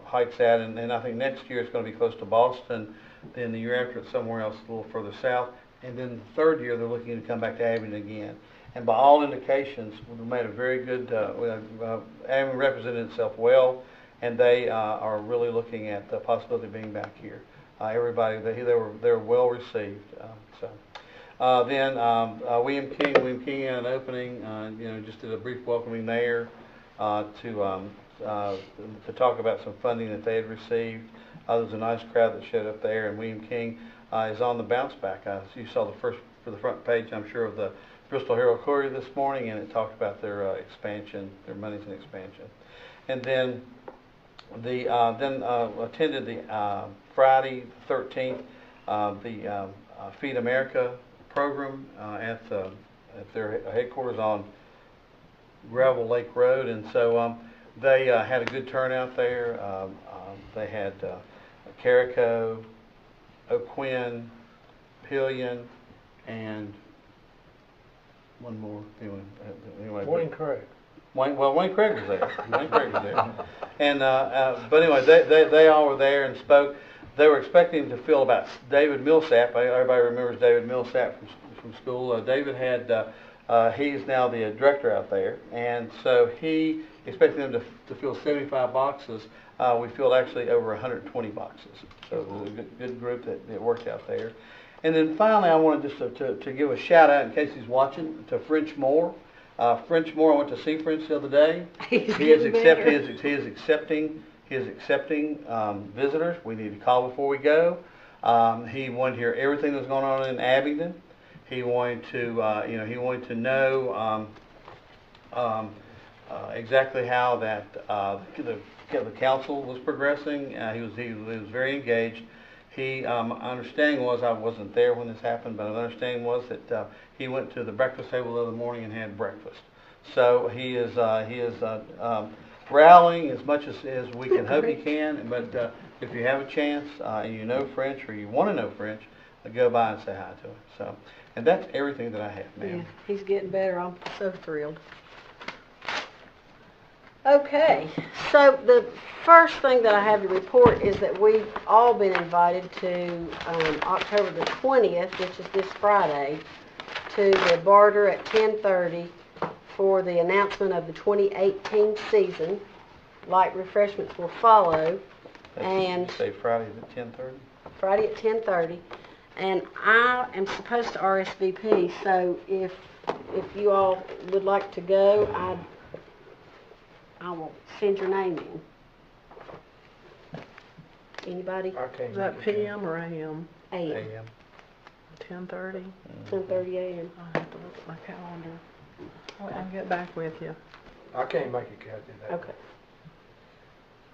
hikes at. And I think next year it's going to be close to Boston. Then the year after it's somewhere else a little further south. And then the third year they're looking to come back to Abington again. And by all indications, we made a very good, Abington represented itself well, and they are really looking at the possibility of being back here. Everybody, they were well received. Then William King had an opening. Just did a brief welcoming there to talk about some funding that they had received. There was a nice crowd that showed up there, and William King is on the bounce back. You saw the front page, I'm sure, of the Bristol Herald Courier this morning, and it talked about their expansion, their monies in expansion. And then attended the Friday the 13th the Feed America program at their headquarters on Gravel Lake Road, and so they had a good turnout there. They had Carico, O'Quinn, Pillion, and one more. Anyway, Wayne Craig. Wayne Craig was there. Wayne Craig was there. And but anyway, they all were there and spoke. They were expecting to fill about David Millsap. Everybody remembers David Millsap from school. David had he's now the director out there, and so he expected them to fill 75 boxes. We filled actually over 120 boxes. So it was a good group that worked out there. And then finally, I wanted just to give a shout out, in case he's watching, to French Moore. French Moore, I went to see French the other day. He is accepting visitors. We need to call before we go. He wanted to hear everything that's going on in Abingdon. He wanted to know exactly how that the council was progressing. He was very engaged. My understanding was, I wasn't there when this happened, but my understanding was that he went to the breakfast table the other morning and had breakfast. So he is rallying as much as we can hope he can. But if you have a chance and you know French or you want to know French, go by and say hi to him. So, and that's everything that I have, ma'am. Yeah, he's getting better. I'm so thrilled. Okay, so the first thing that I have to report is that we've all been invited to October the 20th, which is this Friday, to the Barter at 10:30 for the announcement of the 2018 season. Light refreshments will follow. And say Friday at 10:30? Friday at 10:30. And I am supposed to RSVP, so if you all would like to go, I will send your name in. Anybody? Okay. Is that PM or AM? AM. AM. 10:30? 10:30 AM. I'll have to look at my calendar. I'll get back with you. I can't make it, Kathy. Okay.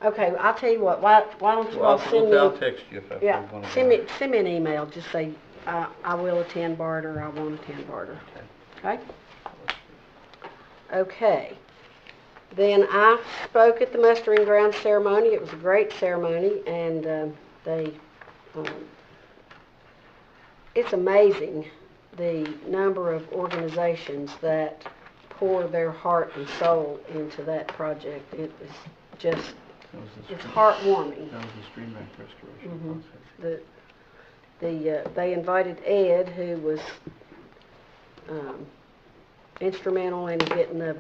Okay, I'll tell you what, why don't you all send me... I'll text you if I want to. Send me an email, just say, I will attend Barter, I won't attend Barter. Okay? Okay. Then I spoke at the mustering ground ceremony. It was a great ceremony, and it's amazing the number of organizations that pour their heart and soul into that project. It was just, it's heartwarming. That was the Stream Bank restoration process. They invited Ed, who was instrumental in getting the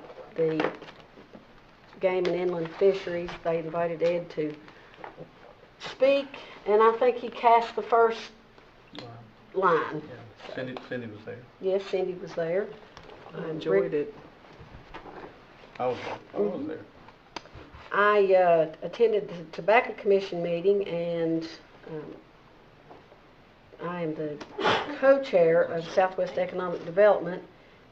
Game and Inland Fisheries. They invited Ed to speak, and I think he cast the first line. Yeah. Cindy was there. Yes, Cindy was there. I enjoyed it. I was there. I attended the Tobacco Commission meeting, and I am the co-chair of Southwest Economic Development,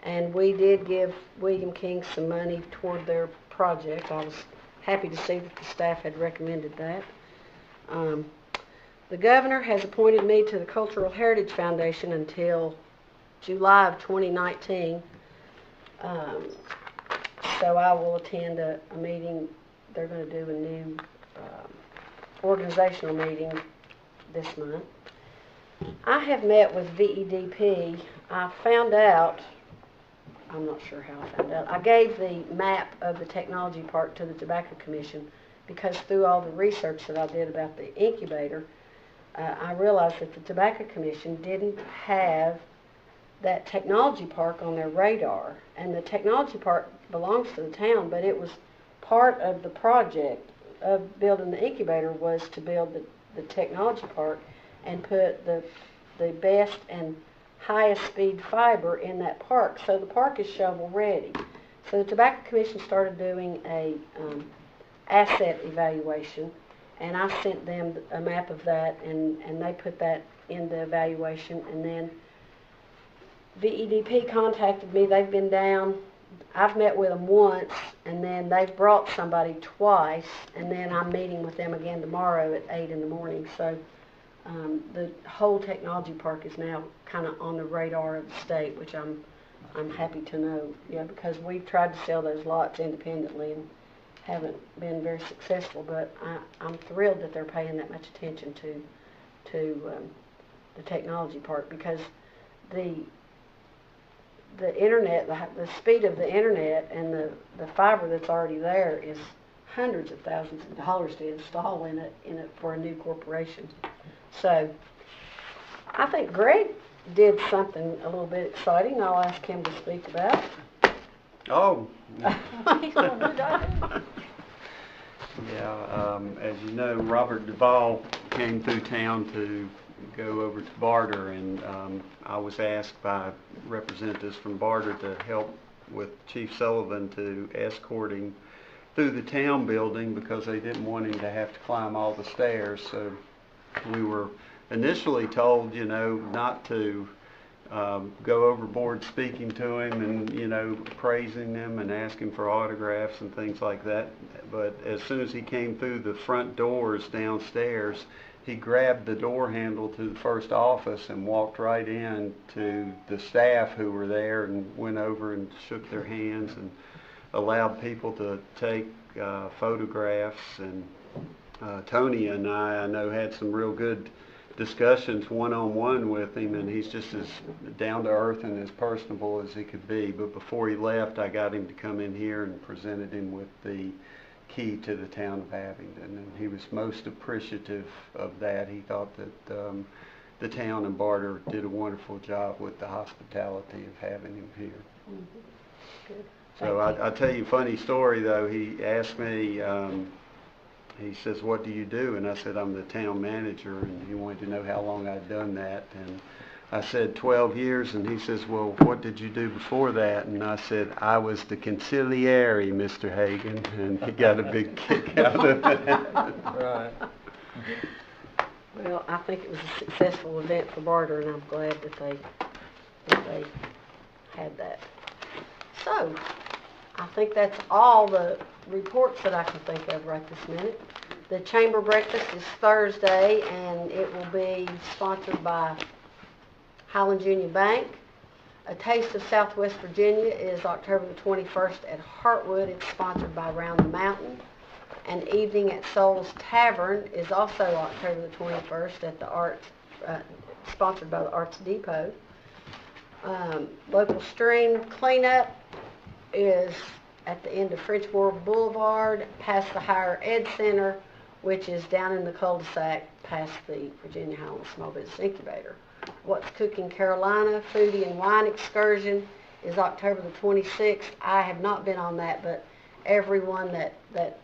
And we did give William King some money toward their project. I was happy to see that the staff had recommended that. The governor has appointed me to the Cultural Heritage Foundation until July of 2019. So I will attend a meeting. They're going to do a new organizational meeting this month. I have met with VEDP. I found out, I'm not sure how I found out, I gave the map of the technology park to the Tobacco Commission because through all the research that I did about the incubator, I realized that the Tobacco Commission didn't have that technology park on their radar. And the technology park belongs to the town, but it was part of the project of building the incubator was to build the technology park and put the best and highest speed fiber in that park. So the park is shovel ready. So the Tobacco Commission started doing a asset evaluation, and I sent them a map of that, and they put that in the evaluation. And then VEDP contacted me. They've been down. I've met with them once, and then they've brought somebody twice, and then I'm meeting with them again tomorrow at 8 in the morning. So the whole technology park is now kind of on the radar of the state, which I'm happy to know. Yeah, because we've tried to sell those lots independently and haven't been very successful. But I'm thrilled that they're paying that much attention to the technology park, because the internet, the speed of the internet and the fiber that's already there is hundreds of thousands of dollars to install in it for a new corporation. So I think Greg did something a little bit exciting. I'll ask him to speak about. Oh. He's gonna do that. Yeah, as you know, Robert Duvall came through town to go over to Barter, and I was asked by representatives from Barter to help with Chief Sullivan to escort him through the town building because they didn't want him to have to climb all the stairs. So we were initially told, not to go overboard speaking to him and, praising him and asking for autographs and things like that. But as soon as he came through the front doors downstairs, he grabbed the door handle to the first office and walked right in to the staff who were there and went over and shook their hands and allowed people to take photographs. And Tony and I know, had some real good discussions one-on-one with him, and he's just as down-to-earth and as personable as he could be. But before he left, I got him to come in here and presented him with the key to the town of Abingdon, and he was most appreciative of that. He thought that the town and Barter did a wonderful job with the hospitality of having him here. Mm-hmm. Good. So I'll tell you a funny story, though. He asked me, he says, "What do you do?" And I said, "I'm the town manager," and he wanted to know how long I'd done that. And I said, 12 years, and he says, "Well, what did you do before that?" And I said, "I was the consigliere, Mr. Hagan," and he got a big kick out of it. Right. Well, I think it was a successful event for Barter, and I'm glad that they had that. So, I think that's all the reports that I can think of right this minute. The chamber breakfast is Thursday, and it will be sponsored by Highlands Union Bank. A Taste of Southwest Virginia is October the 21st at Heartwood. It's sponsored by Round the Mountain. An Evening at Soul's Tavern is also October the 21st at the Arts, sponsored by the Arts Depot. Local stream cleanup is at the end of Frenchboro Boulevard, past the Higher Ed Center, which is down in the cul-de-sac past the Virginia Highlands Small Business Incubator. What's Cooking Carolina Foodie and Wine Excursion is October the 26th. I have not been on that, but everyone that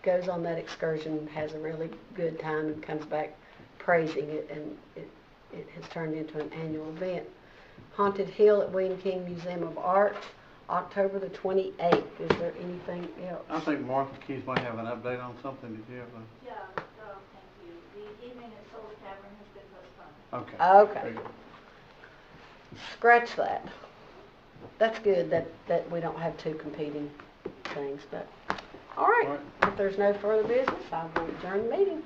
goes on that excursion has a really good time and comes back praising it, and it has turned into an annual event. Haunted Hill at William King Museum of Art, October the 28th. Is there anything else? I think Martha Keys might have an update on something. Did you have a... Yeah, thank you. The Evening at Soul's Tavern has been postponed. Okay. Okay. Scratch that. that's good that we don't have two competing things, but, all right. All right. If there's no further business, I will adjourn the meeting.